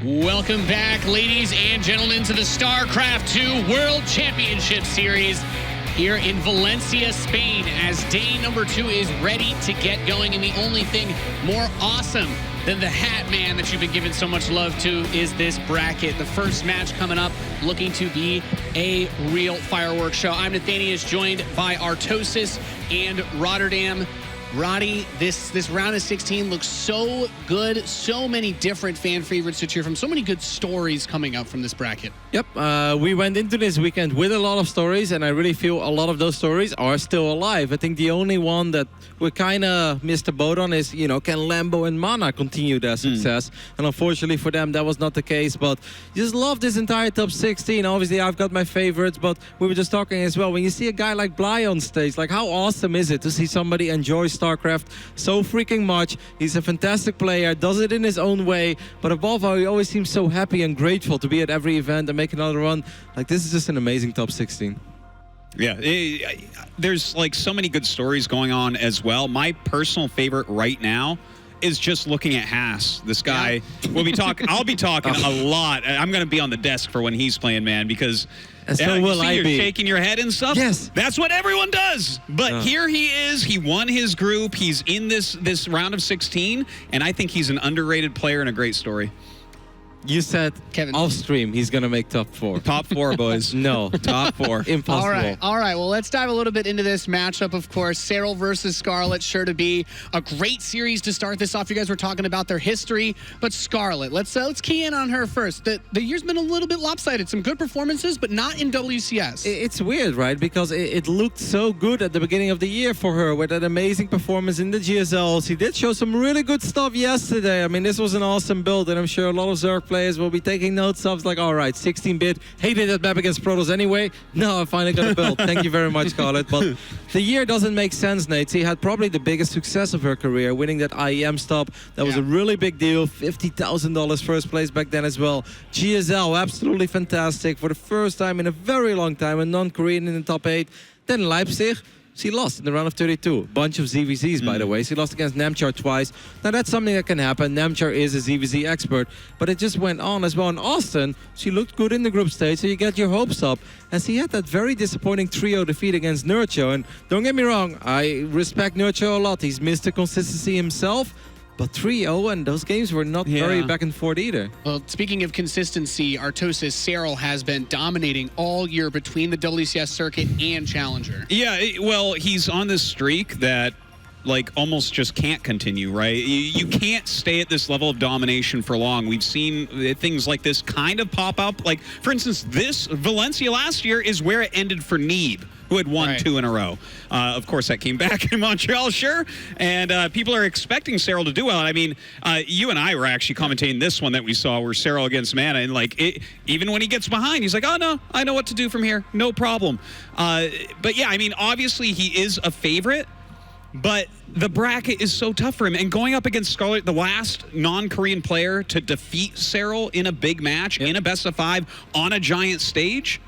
Welcome back, ladies and gentlemen, to the StarCraft 2 World Championship Series here in Valencia, Spain, as day number 2 is ready to get going. And the only thing more awesome than the hat man that you've been giving so much love to is this bracket. The first match coming up, looking to be a real fireworks show. I'm Nathanius, joined by Artosis and Rotterdam. Roddy, this round of 16 looks so good. So many different fan favorites to cheer from. So many good stories coming out from this bracket. Yep, we went into this weekend with a lot of stories, and I really feel a lot of those stories are still alive. I think the only one that we kind of missed the boat on is, you know, can Lambo and Mana continue their success? And unfortunately for them, that was not the case. But just love this entire top 16. Obviously, I've got my favorites, but we were just talking as well. When you see a guy like Bly on stage, like how awesome is it to see somebody enjoy StarCraft so freaking much? He's a fantastic player, does it in his own way, but above all, he always seems so happy and grateful to be at every event and make another run. Like, this is just an amazing top 16. Yeah, there's like so many good stories going on as well. My personal favorite right now is just looking at Haas. This guy, we'll be talking. I'll be talking a lot. I'm going to be on the desk for when he's playing, man, because so will I you're be. shaking your head and stuff. Yes, that's what everyone does. But here he is. He won his group. He's in this round of 16, and I think he's an underrated player and a great story. You said Kevin, off stream he's gonna make top 4. Top 4, boys. No, top 4. Impossible. All right. Well, let's dive a little bit into this matchup. Of course, Serral versus Scarlett, sure to be a great series to start this off. You guys were talking about their history, but Scarlett, let's key in on her first. The year's been a little bit lopsided. Some good performances, but not in WCS. It's weird, right? Because it looked so good at the beginning of the year for her with that amazing performance in the GSL. She did show some really good stuff yesterday. I mean, this was an awesome build, and I'm sure a lot of Zerg players will be taking notes of, like, all right, 16-bit, hated that map against Protoss anyway. No, I finally got a build. Thank you very much, Scarlett. But the year doesn't make sense, Nate. She had probably the biggest success of her career, winning that IEM stop. That was a really big deal. $50,000 first place back then as well. GSL, absolutely fantastic. For the first time in a very long time, a non-Korean in the top 8. Then Leipzig. She lost in the round of 32. Bunch of ZvZs, by the way. She lost against Namchar twice. Now, that's something that can happen. Namchar is a ZvZ expert, but it just went on as well. In Austin, she looked good in the group stage, so you get your hopes up. And she had that very disappointing trio defeat against Nurcho. And don't get me wrong, I respect Nurcho a lot. He's missed the consistency himself. But 3-0, and those games were not very back and forth either. Well, speaking of consistency, Artosis, Serral has been dominating all year between the WCS circuit and Challenger. Yeah, well, he's on this streak that, like, almost just can't continue, right? You can't stay at this level of domination for long. We've seen things like this kind of pop up. Like, for instance, this Valencia last year is where it ended for Neeb, who had won 2 in a row. Of course, that came back in Montreal, sure. And people are expecting Serral to do well. And I mean, you and I were actually commentating this one that we saw where Serral against Mana. And, like, even when he gets behind, he's like, oh, no, I know what to do from here. No problem. But, yeah, I mean, obviously he is a favorite. But the bracket is so tough for him. And going up against Scarlett, the last non-Korean player to defeat Serral in a big match, in a best-of-5, on a giant stage,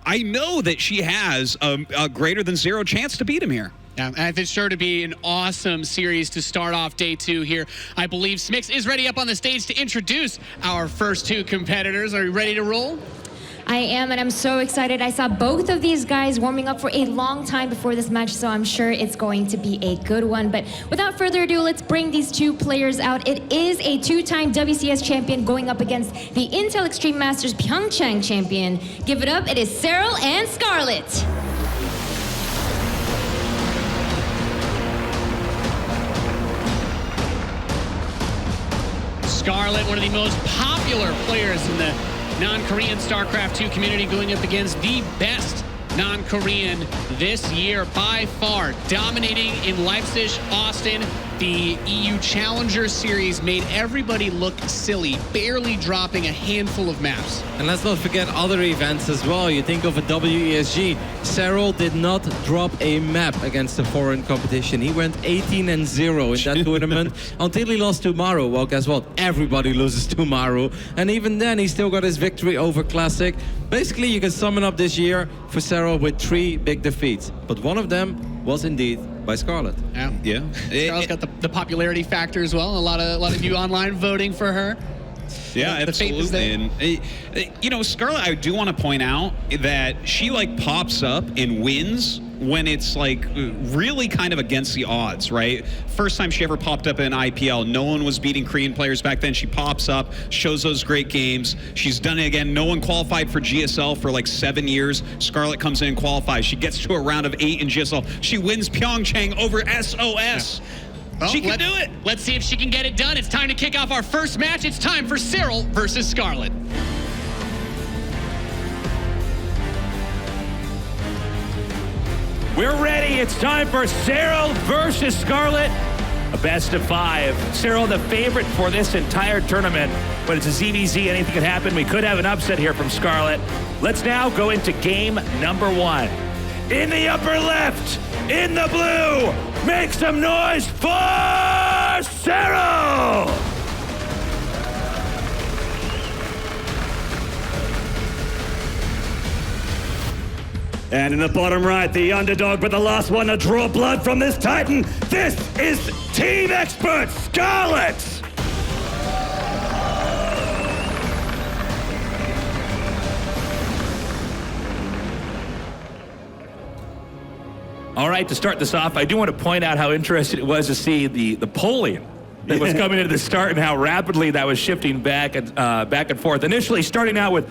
I know that she has a greater than 0 chance to beat him here. Yeah, and it's sure to be an awesome series to start off day 2 here. I believe Smix is ready up on the stage to introduce our first 2 competitors. Are you ready to roll? I am, and I'm so excited. I saw both of these guys warming up for a long time before this match, so I'm sure it's going to be a good one. But without further ado, let's bring these 2 players out. It is a 2-time WCS champion going up against the Intel Extreme Masters Pyeongchang champion. Give it up, it is Serral and Scarlett. Scarlett, one of the most popular players in the non-Korean StarCraft 2 community, going up against the best non-Korean this year by far, dominating in Leipzig, Austin. The EU Challenger Series made everybody look silly, barely dropping a handful of maps. And let's not forget other events as well. You think of a WESG. Serral did not drop a map against a foreign competition. He went 18-0 in that tournament until he lost to Maru. Well, guess what? Everybody loses to Maru. And even then, he still got his victory over Classic. Basically, you can sum it up this year for Serral with 3 big defeats. But one of them was indeed by Scarlett. Yeah. Scarlett's got the popularity factor as well. A lot of you online voting for her. Yeah, The faith is absolutely. And you know, Scarlett, I do want to point out that she like pops up and wins when it's like really kind of against the odds, right? First time she ever popped up in IPL, no one was beating Korean players back then. She pops up, shows those great games. She's done it again. No one qualified for GSL for like 7 years. Scarlett comes in and qualifies. She gets to a round of 8 in GSL. She wins Pyeongchang over SOS. Well, She can do it. Let's see if she can get it done. It's time to kick off our first match. It's time for Serral versus Scarlett. We're ready. It's time for Serral versus Scarlett. A best of 5. Serral the favorite for this entire tournament, but it's a ZvZ. Anything could happen. We could have an upset here from Scarlett. Let's now go into game number 1. In the upper left, in the blue, make some noise for Serral! And in the bottom right, the underdog, but the last one to draw blood from this Titan. This is team expert Scarlett. All right, to start this off, I do want to point out how interesting it was to see the polling that was coming into the start and how rapidly that was shifting back and forth. Initially starting out with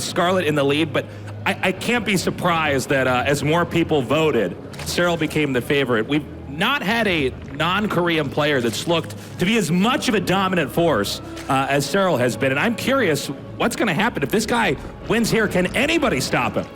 Scarlett in the lead, but I can't be surprised that as more people voted, Serral became the favorite. We've not had a non-Korean player that's looked to be as much of a dominant force as Serral has been. And I'm curious what's going to happen if this guy wins here. Can anybody stop him?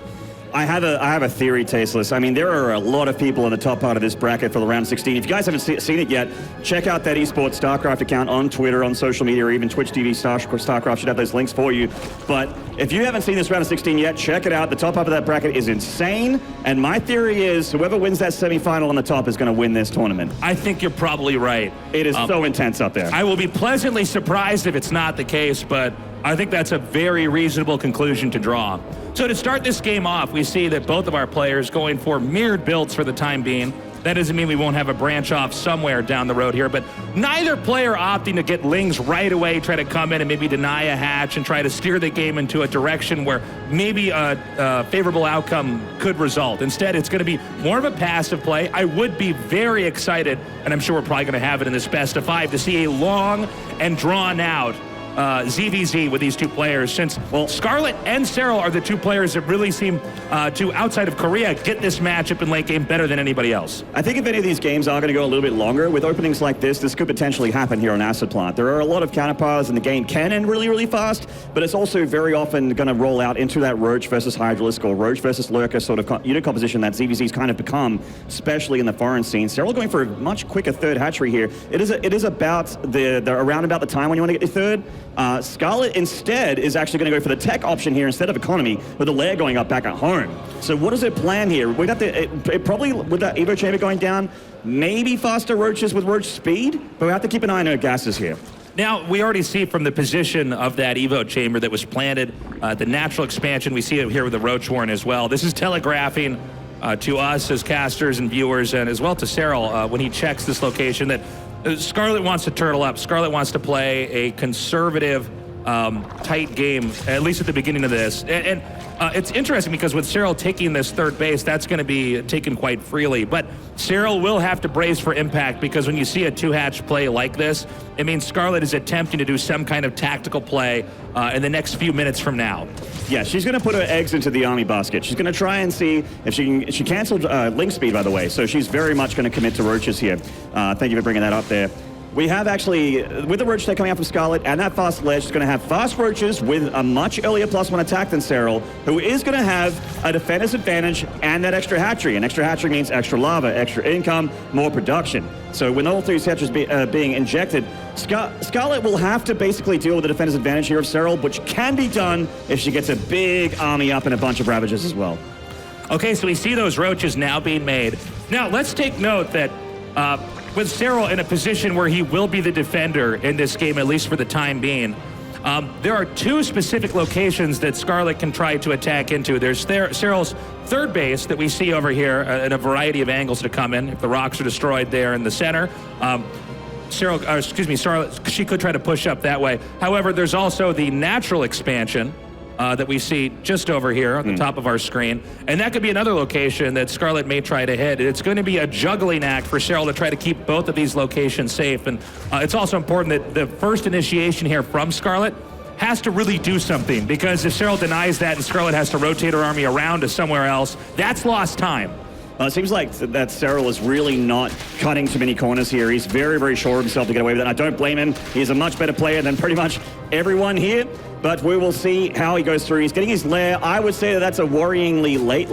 I have a theory, Tasteless. I mean, there are a lot of people in the top part of this bracket for the round 16. If you guys haven't seen it yet, check out that esports StarCraft account on Twitter, on social media, or even Twitch TV. StarCraft should have those links for you. But if you haven't seen this round of 16 yet, check it out. The top half of that bracket is insane. And my theory is whoever wins that semifinal on the top is going to win this tournament. I think you're probably right. It is so intense up there. I will be pleasantly surprised if it's not the case, but I think that's a very reasonable conclusion to draw. So to start this game off, we see that both of our players going for mirrored builds for the time being. That doesn't mean we won't have a branch off somewhere down the road here, but neither player opting to get Lings right away, try to come in and maybe deny a hatch and try to steer the game into a direction where maybe a favorable outcome could result. Instead, it's going to be more of a passive play. I would be very excited, and I'm sure we're probably going to have it in this best of 5, to see a long and drawn out ZvZ with these two players, since, well, Scarlett and Serral are the two players that really seem to, outside of Korea, get this matchup in late game better than anybody else. I think if any of these games are going to go a little bit longer, with openings like this could potentially happen here on Acid Plant. There are a lot of counterparts, and the game can end really, really fast, but it's also very often going to roll out into that Roach versus Hydralisk or Roach versus Lurker sort of unit composition that ZvZ's kind of become, especially in the foreign scene. Serral going for a much quicker third hatchery here. It is about around about the time when you want to get your third. Scarlett instead is actually going to go for the tech option here instead of economy, with the layer going up back at home. So what is it plan here? We'd have to, it probably, with that Evo chamber going down, maybe faster Roaches with Roach speed, but we have to keep an eye on our gases here. Now, we already see from the position of that Evo chamber that was planted, the natural expansion, we see it here with the Roach Horn as well. This is telegraphing to us as casters and viewers, and as well to Serral when he checks this location, that Scarlett wants to turtle up. Scarlett wants to play a conservative, tight game, at least at the beginning of this. And it's interesting because with Serral taking this third base, that's going to be taken quite freely. But Serral will have to brace for impact, because when you see a two-hatch play like this, it means Scarlett is attempting to do some kind of tactical play in the next few minutes from now. Yeah, she's going to put her eggs into the army basket. She's going to try and see if she can. She canceled link speed, by the way, so she's very much going to commit to Roaches here. Thank you for bringing that up there. We have actually, with the Roach tech coming out from Scarlett and that fast ledge, she's going to have fast Roaches with a much earlier +1 attack than Serral, who is going to have a defender's advantage and that extra hatchery. And extra hatchery means extra lava, extra income, more production. So when all three hatcheries being injected, Scarlett will have to basically deal with the defender's advantage here of Serral, which can be done if she gets a big army up and a bunch of Ravagers as well. Okay, so we see those Roaches now being made. Now, let's take note that with Serral in a position where he will be the defender in this game, at least for the time being, there are two specific locations that Scarlett can try to attack into. There's Serral's third base that we see over here in a variety of angles to come in, if the rocks are destroyed there in the center. Scarlett, she could try to push up that way. However, there's also the natural expansion that we see just over here on the top of our screen. And that could be another location that Scarlett may try to hit. It's going to be a juggling act for Serral to try to keep both of these locations safe. And it's also important that the first initiation here from Scarlett has to really do something, because if Serral denies that and Scarlett has to rotate her army around to somewhere else, that's lost time. It seems like that Serral is really not cutting too many corners here. He's very, very sure of himself to get away with it. I don't blame him. He's a much better player than pretty much everyone here, but we will see how he goes through. He's getting his lair. I would say that that's a worryingly late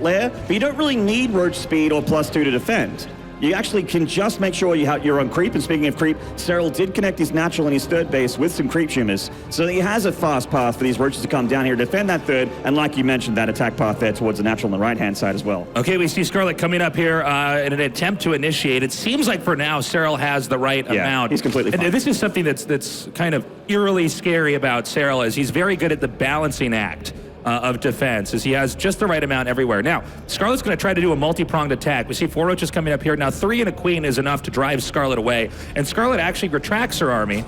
lair, but you don't really need roach speed or +2 to defend. You actually can just make sure you're on creep. And speaking of creep, Serral did connect his natural and his third base with some creep tumors. So he has a fast path for these roaches to come down here, defend that third, and like you mentioned, that attack path there towards the natural on the right-hand side as well. Okay, we see Scarlett coming up here in an attempt to initiate. It seems like for now, Serral has the right amount. He's completely fine. And this is something that's kind of eerily scary about Serral, is he's very good at the balancing act of defense, as he has just the right amount everywhere. Now, Scarlett's going to try to do a multi-pronged attack. We see 4 roaches coming up here. Now, 3 and a queen is enough to drive Scarlett away. And Scarlett actually retracts her army,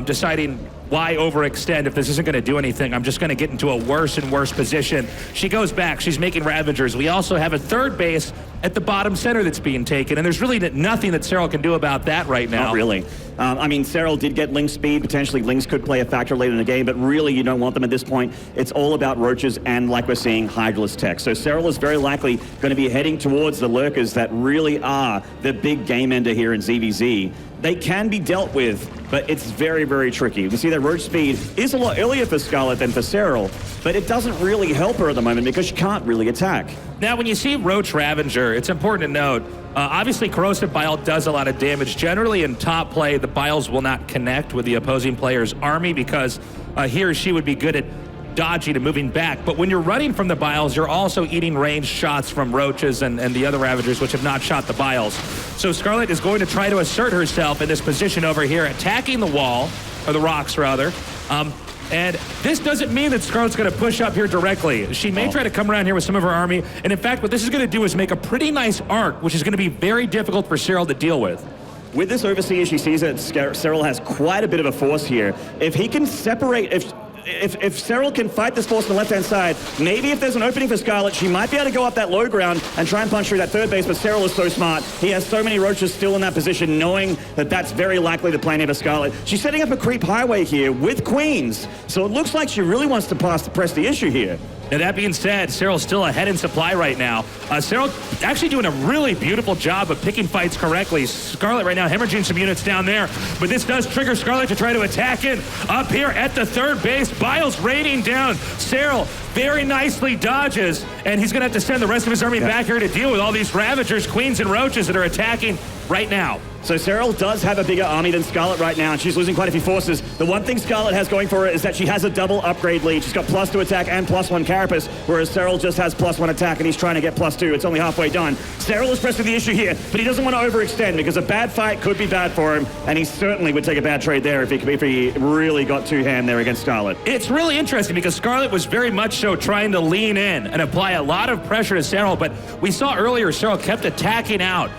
deciding, why overextend if this isn't going to do anything? I'm just going to get into a worse and worse position. She goes back. She's making Ravagers. We also have a third base at the bottom center that's being taken, and there's really nothing that Serral can do about that right now. Not really. I mean, Serral did get Link speed. Potentially, Links could play a factor later in the game, but really, you don't want them at this point. It's all about roaches and, like we're seeing, Hydralisk tech. So Serral is very likely going to be heading towards the lurkers that really are the big game ender here in ZvZ. They can be dealt with, but it's very, very tricky. You can see that roach speed is a lot earlier for Scarlett than for Serral, but it doesn't really help her at the moment because she can't really attack. Now, when you see Roach Ravager, it's important to note, obviously Corrosive Bile does a lot of damage. Generally in top play, the Biles will not connect with the opposing player's army because he or she would be good at dodging and moving back. But when you're running from the Biles, you're also eating ranged shots from Roaches and the other Ravagers, which have not shot the Biles. So Scarlett is going to try to assert herself in this position over here, attacking the wall, or the rocks rather. And this doesn't mean that Scarlett's going to push up here directly. She may try to come around here with some of her army. And in fact, what this is going to do is make a pretty nice arc, which is going to be very difficult for Serral to deal with. With this overseer, she sees that Serral has quite a bit of a force here. If he can separate, if Serral can fight this force on the left-hand side, maybe if there's an opening for Scarlett, she might be able to go up that low ground and try and punch through that third base, but Serral is so smart. He has so many roaches still in that position, knowing that that's very likely the plan for Scarlett. She's setting up a creep highway here with queens, so it looks like she really wants to press the issue here. And that being said, Serral's still ahead in supply right now. Serral actually doing a really beautiful job of picking fights correctly. Scarlett right now hemorrhaging some units down there, but this does trigger Scarlett to try to attack in up here at the third base. Biles raining down. Serral very nicely dodges, and he's going to have to send the rest of his army back here to deal with all these Ravagers, Queens, and Roaches that are attacking right now. So Serral does have a bigger army than Scarlett right now, and she's losing quite a few forces. The one thing Scarlett has going for her is that she has a double upgrade lead. She's got +2 attack and +1 carapace, whereas Serral just has +1 attack, and he's trying to get +2. It's only halfway done. Serral is pressing the issue here, but he doesn't want to overextend because a bad fight could be bad for him, and he certainly would take a bad trade there if he really got two-hand there against Scarlett. It's really interesting because Scarlett was very much so trying to lean in and apply a lot of pressure to Serral, but we saw earlier Serral kept attacking out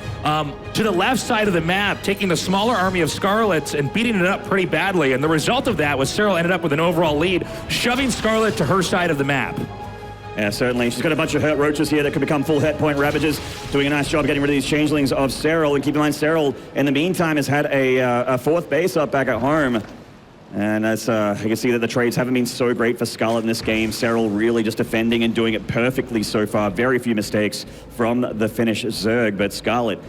to the left side of the map, taking the smaller army of Scarlet's and beating it up pretty badly. And the result of that was Serral ended up with an overall lead, shoving Scarlett to her side of the map. Yeah, certainly. She's got a bunch of hurt roaches here that can become full hit point Ravagers, doing a nice job getting rid of these changelings of Serral. And keep in mind, Serral, in the meantime, has had a fourth base up back at home. And as you can see that the trades haven't been so great for Scarlett in this game. Serral really just defending and doing it perfectly so far. Very few mistakes from the Finnish Zerg, but Scarlett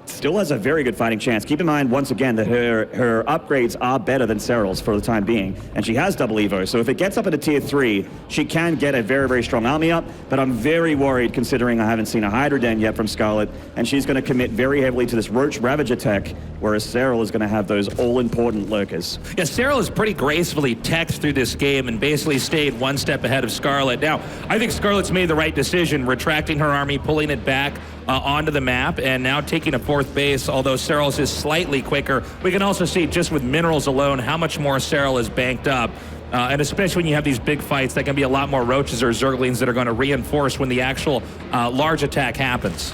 still has a very good fighting chance. Keep in mind, once again, that her upgrades are better than Serral's for the time being, and she has double Evo, so if it gets up into tier 3, she can get a very, very strong army up, but I'm very worried considering I haven't seen a Hydra Den yet from Scarlett, and she's going to commit very heavily to this Roach Ravager tech, whereas Serral is going to have those all-important lurkers. Yeah, Serral has pretty gracefully teched through this game and basically stayed one step ahead of Scarlett. Now, I think Scarlett's made the right decision, retracting her army, pulling it back onto the map, and now taking a fourth base, although Serral's is slightly quicker. We can also see just with minerals alone how much more Serral is banked up. And especially when you have these big fights, that can be a lot more Roaches or Zerglings that are going to reinforce when the actual large attack happens.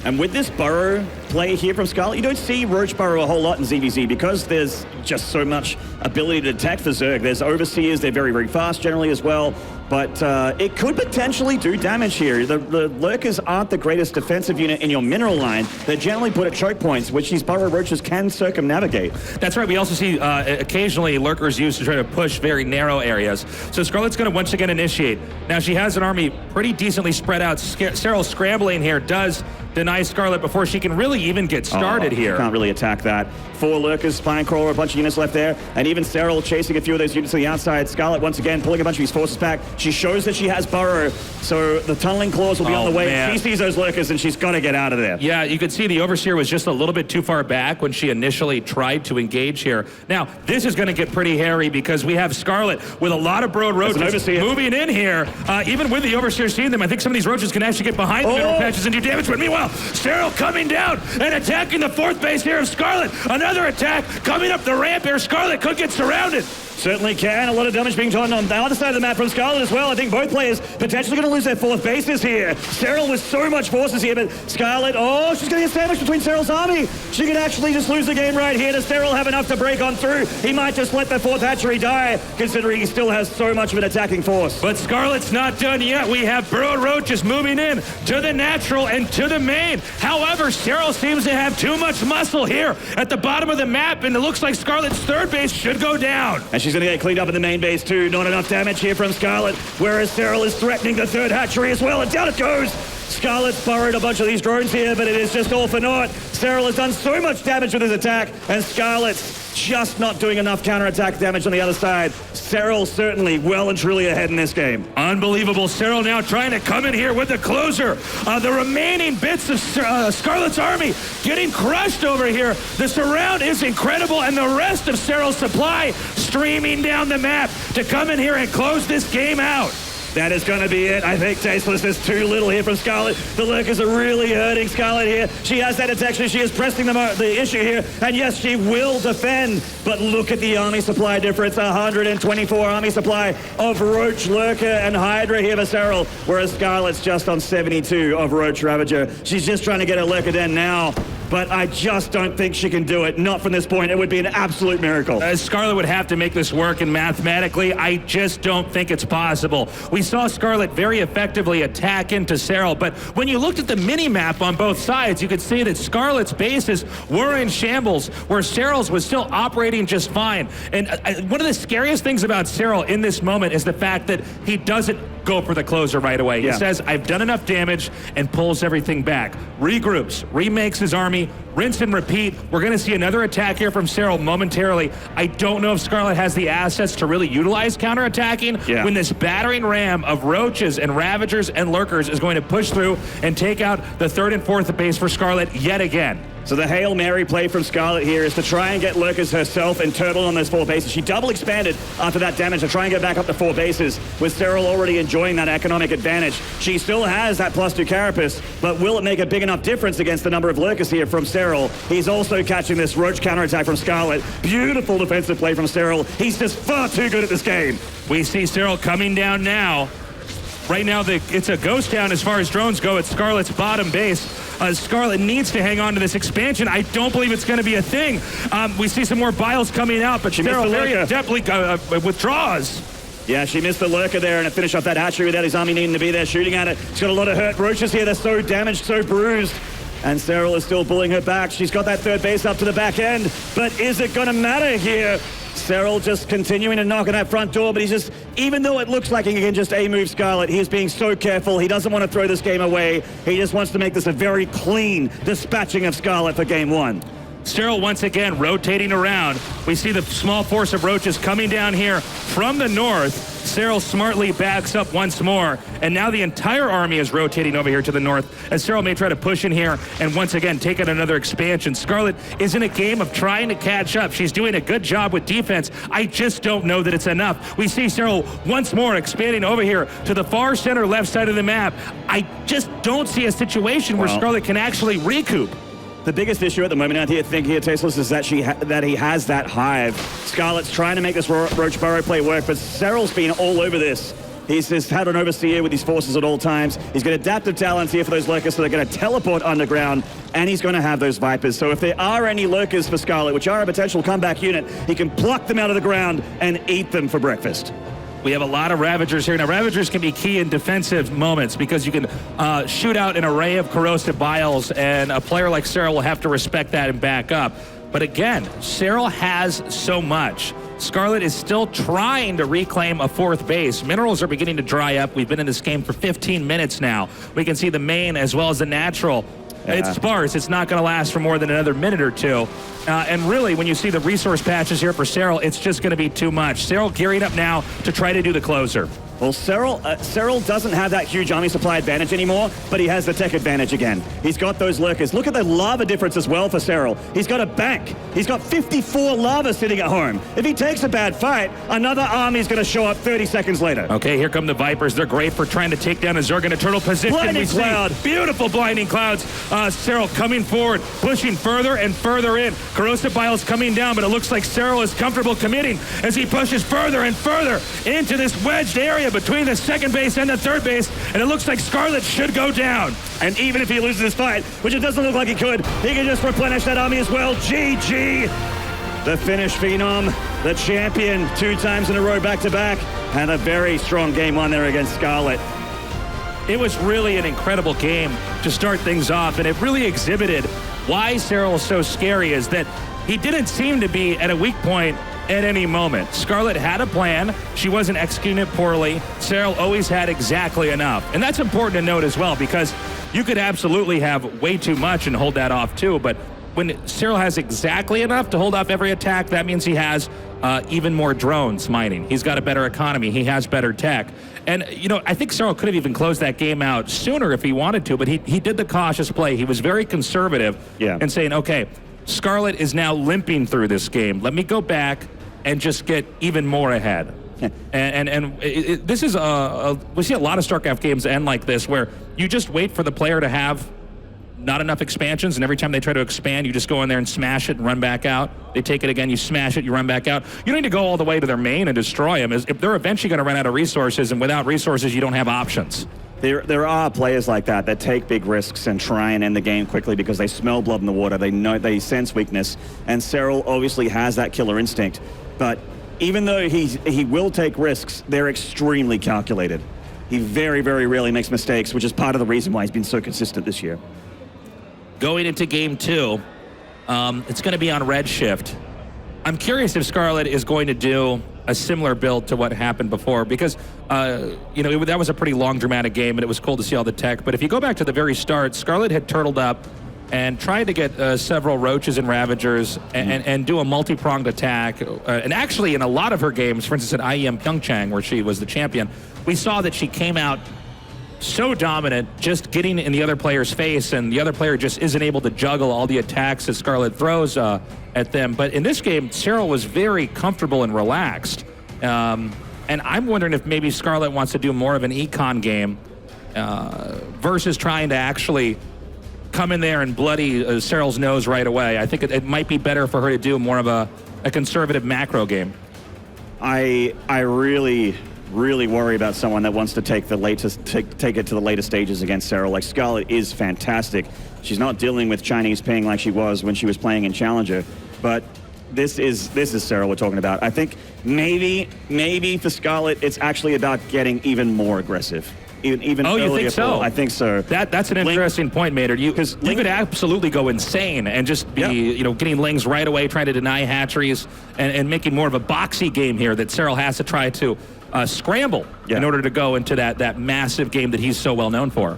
And with this burrow play here from Scarlett, you don't see Roach burrow a whole lot in ZvZ because there's just so much ability to attack for Zerg. There's Overseers, they're very, very fast generally as well. But it could potentially do damage here. The Lurkers aren't the greatest defensive unit in your mineral line. They're generally put at choke points, which these burrow roaches can circumnavigate. That's right. We also see occasionally Lurkers used to try to push very narrow areas. So Scarlett's going to once again initiate. Now she has an army pretty decently spread out. Serral scrambling here does deny Scarlett before she can really even get started here. Can't really attack that. 4 Lurkers, Spine Crawler, a bunch of units left there, and even Serral chasing a few of those units to the outside. Scarlett once again pulling a bunch of these forces back. She shows that she has burrow, so the tunneling claws will be on the way. Man. She sees those Lurkers and she's got to get out of there. Yeah, you could see the Overseer was just a little bit too far back when she initially tried to engage here. Now, this is going to get pretty hairy because we have Scarlett with a lot of broad roaches moving in here. Even with the Overseer seeing them, I think some of these roaches can actually get behind the mineral patches and do damage. But meanwhile, Serral coming down and attacking the 4th base here of Scarlett. Another attack coming up the ramp here. Scarlett could get surrounded. Certainly can. A lot of damage being done on the other side of the map from Scarlett as well. I think both players potentially going to lose their 4th bases here. Serral with so much forces here, but Scarlett, oh, she's going to get sandwiched between Serral's army. She could actually just lose the game right here. Does Serral have enough to break on through? He might just let the 4th hatchery die, considering he still has so much of an attacking force. But Scarlett's not done yet. We have burrowed roaches moving in to the natural and to the main. However, Serral seems to have too much muscle here at the bottom of the map, and it looks like Scarlett's 3rd base should go down. And she's going to get cleaned up in the main base too. Not enough damage here from Scarlett, whereas Serral is threatening the 3rd hatchery as well, and down it goes. Scarlett's burrowed a bunch of these drones here, but it is just all for naught. Serral has done so much damage with his attack, and Scarlett's just not doing enough counterattack damage on the other side. Serral certainly well and truly ahead in this game. Unbelievable. Serral now trying to come in here with the closer. The remaining bits of Scarlett's army getting crushed over here. The surround is incredible, and the rest of Serral's supply streaming down the map to come in here and close this game out. That is going to be it. I think Tasteless is too little here from Scarlett. The Lurkers are really hurting Scarlett here. She has that detection. She is pressing the issue here. And yes, she will defend. But look at the army supply difference. 124 army supply of Roach, Lurker, and Hydra here for Serral. Whereas Scarlett's just on 72 of Roach Ravager. She's just trying to get her Lurker den now. But I just don't think she can do it. Not from this point. It would be an absolute miracle. Scarlett would have to make this work, and mathematically, I just don't think it's possible. We saw Scarlett very effectively attack into Serral, but when you looked at the mini-map on both sides, you could see that Scarlett's bases were in shambles, where Serral's was still operating just fine. And one of the scariest things about Serral in this moment is the fact that he doesn't go for the closer right away. He says, I've done enough damage, and pulls everything back. Regroups, remakes his army, rinse and repeat. We're going to see another attack here from Serral momentarily. I don't know if Scarlett has the assets to really utilize counterattacking when this battering ram of roaches and ravagers and lurkers is going to push through and take out the 3rd and 4th base for Scarlett yet again. So the Hail Mary play from Scarlett here is to try and get Lurkers herself and Turtle on those 4 bases. She double expanded after that damage to try and get back up to 4 bases, with Serral already enjoying that economic advantage. She still has that +2 carapace, but will it make a big enough difference against the number of Lurkers here from Serral? He's also catching this Roach counterattack from Scarlett. Beautiful defensive play from Serral. He's just far too good at this game. We see Serral coming down now. Right now, it's a ghost town as far as drones go at Scarlett's bottom base. Scarlett needs to hang on to this expansion. I don't believe it's going to be a thing. We see some more biles coming out, but Serral very adeptly withdraws. Yeah, she missed the Lurker there, and it finished off that hatchery without his army needing to be there shooting at it. She's got a lot of hurt roaches here. They're so damaged, so bruised. And Serral is still pulling her back. She's got that 3rd base up to the back end. But is it going to matter here? Serral just continuing to knock on that front door, but he's just, even though it looks like he can just A-move Scarlett, he is being so careful. He doesn't want to throw this game away. He just wants to make this a very clean dispatching of Scarlett for game 1. Serral once again rotating around. We see the small force of roaches coming down here from the north. Serral smartly backs up once more, and now the entire army is rotating over here to the north as Serral may try to push in here and once again take out another expansion. Scarlett is in a game of trying to catch up. She's doing a good job with defense. I just don't know that it's enough. We see Serral once more expanding over here to the far center left side of the map. I just don't see a situation where Scarlett can actually recoup. The biggest issue at the moment, I think here, Tasteless, is that that he has that hive. Scarlett's trying to make this Roach Burrow play work, but Serral's been all over this. He's just had an overseer with his forces at all times. He's got adaptive talents here for those lurkers, so they're going to teleport underground, and he's going to have those Vipers. So if there are any lurkers for Scarlett, which are a potential comeback unit, he can pluck them out of the ground and eat them for breakfast. We have a lot of Ravagers here. Now, Ravagers can be key in defensive moments because you can shoot out an array of corrosive biles, and a player like Serral will have to respect that and back up. But again, Serral has so much. Scarlett is still trying to reclaim a fourth base. Minerals are beginning to dry up. We've been in this game for 15 minutes now. We can see the main as well as the natural. Yeah. It's sparse. It's not going to last for more than another minute or two. And really, when you see the resource patches here for Serral, it's just going to be too much. Serral gearing up now to try to do the closer. Well, Serral doesn't have that huge army supply advantage anymore, but he has the tech advantage again. He's got those lurkers. Look at the lava difference as well for Serral. He's got a bank. He's got 54 lava sitting at home. If he takes a bad fight, another army's going to show up 30 seconds later. Okay, here come the Vipers. They're great for trying to take down a Zerg in a turtle position. Blinding cloud. Beautiful blinding clouds. Serral coming forward, pushing further and further in. Corrosive biles coming down, but it looks like Serral is comfortable committing as he pushes further and further into this wedged area between the second base and the third base, and it looks like Scarlett should go down. And even if he loses this fight, which it doesn't look like he could, he can just replenish that army as well. GG! The Finnish Phenom, the champion 2 times in a row back-to-back, had a very strong game one there against Scarlett. It was really an incredible game to start things off, and it really exhibited why Serral is so scary, is that he didn't seem to be at a weak point at any moment. Scarlett had a plan. She wasn't executing it poorly. Serral always had exactly enough. And that's important to note as well, because you could absolutely have way too much and hold that off too, but when Serral has exactly enough to hold off every attack, that means he has even more drones mining. He's got a better economy. He has better tech. And, you know, I think Serral could have even closed that game out sooner if he wanted to, but he did the cautious play. He was very conservative in saying, okay, Scarlett is now limping through this game. Let me go back and just get even more ahead. This is we see a lot of StarCraft games end like this, where you just wait for the player to have not enough expansions, and every time they try to expand, you just go in there and smash it and run back out. They take it again, you smash it, you run back out. You don't need to go all the way to their main and destroy them. If they're eventually going to run out of resources, and without resources, you don't have options. There are players like that take big risks and try and end the game quickly because they smell blood in the water. They know, they sense weakness, and Serral obviously has that killer instinct. But even though he will take risks, they're extremely calculated. He very, very rarely makes mistakes, which is part of the reason why he's been so consistent this year. Going into game 2, it's going to be on Redshift. I'm curious if Scarlett is going to do a similar build to what happened before, because that was a pretty long, dramatic game, and it was cool to see all the tech. But if you go back to the very start, Scarlett had turtled up and tried to get several Roaches and Ravagers and do a multi-pronged attack. And actually, in a lot of her games, for instance, at IEM Pyeongchang, where she was the champion, we saw that she came out so dominant, just getting in the other player's face, and the other player just isn't able to juggle all the attacks that Scarlett throws at them. But in this game, Serral was very comfortable and relaxed. And I'm wondering if maybe Scarlett wants to do more of an econ game versus trying to actually come in there and bloody Serral's nose right away. I think it might be better for her to do more of a conservative macro game. I really worry about someone that wants to take it to the later stages against Serral. Like, Scarlett is fantastic. She's not dealing with Chinese ping like she was when she was playing in Challenger, but this is Serral we're talking about. I think maybe for Scarlett it's actually about getting even more aggressive. Even you think so? I think so. That's an interesting point, Maynard. You could absolutely go insane and just be getting Lings right away, trying to deny hatcheries and making more of a boxy game here that Serral has to try to scramble in order to go into that massive game that he's so well known for.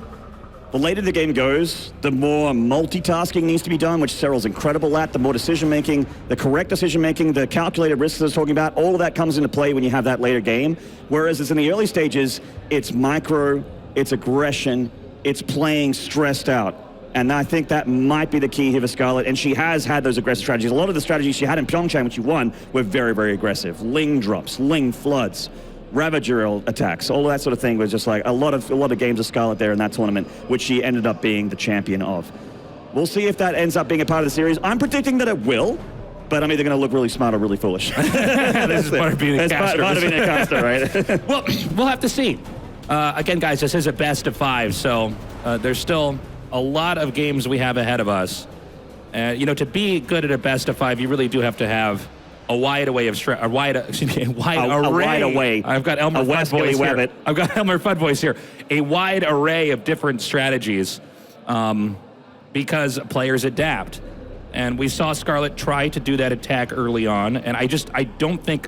The later the game goes, the more multitasking needs to be done, which Serral's incredible at, the more decision-making, the correct decision-making, the calculated risks I was talking about, all of that comes into play when you have that later game. Whereas it's in the early stages, it's micro, it's aggression, it's playing stressed out. And I think that might be the key here for Scarlett, and she has had those aggressive strategies. A lot of the strategies she had in Pyeongchang, which she won, were very, very aggressive. Ling drops, Ling floods, Ravager attacks, all of that sort of thing was just like a lot of games of Scarlett there in that tournament, which she ended up being the champion of. We'll see if that ends up being a part of the series. I'm predicting that it will. but I'm either going to look really smart or really foolish. This is part of being a caster. Part of being a caster, right? Well, we'll have to see. Again, guys, this is a best of 5, so there's still a lot of games we have ahead of us. You know, to be good at a best of 5, you really do have to have a wide array of a wide array. I've got Elmer Fudd voice here. I've got Elmer Fudd voice here. A wide array of different strategies, because players adapt, and we saw Scarlett try to do that attack early on, and I don't think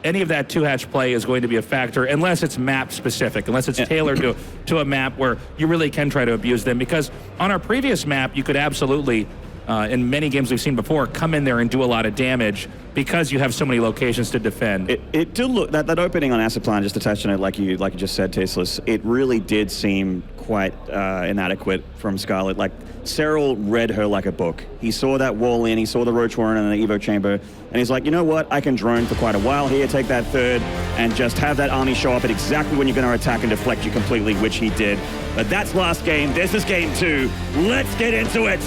any of that 2-hatch play is going to be a factor unless it's map specific, unless it's tailored to a map where you really can try to abuse them. Because on our previous map, you could absolutely, in many games we've seen before, come in there and do a lot of damage because you have so many locations to defend. It did look, that opening on Acid Plant, just to touch on it like you just said, Tasteless, it really did seem quite inadequate from Scarlett. Like, Serral read her like a book. He saw that wall in, he saw the Roach Warren and the Evo Chamber, and he's like, you know what, I can drone for quite a while here, take that third, and just have that army show up at exactly when you're going to attack and deflect you completely, which he did. But that's last game. This is game 2. Let's get into it.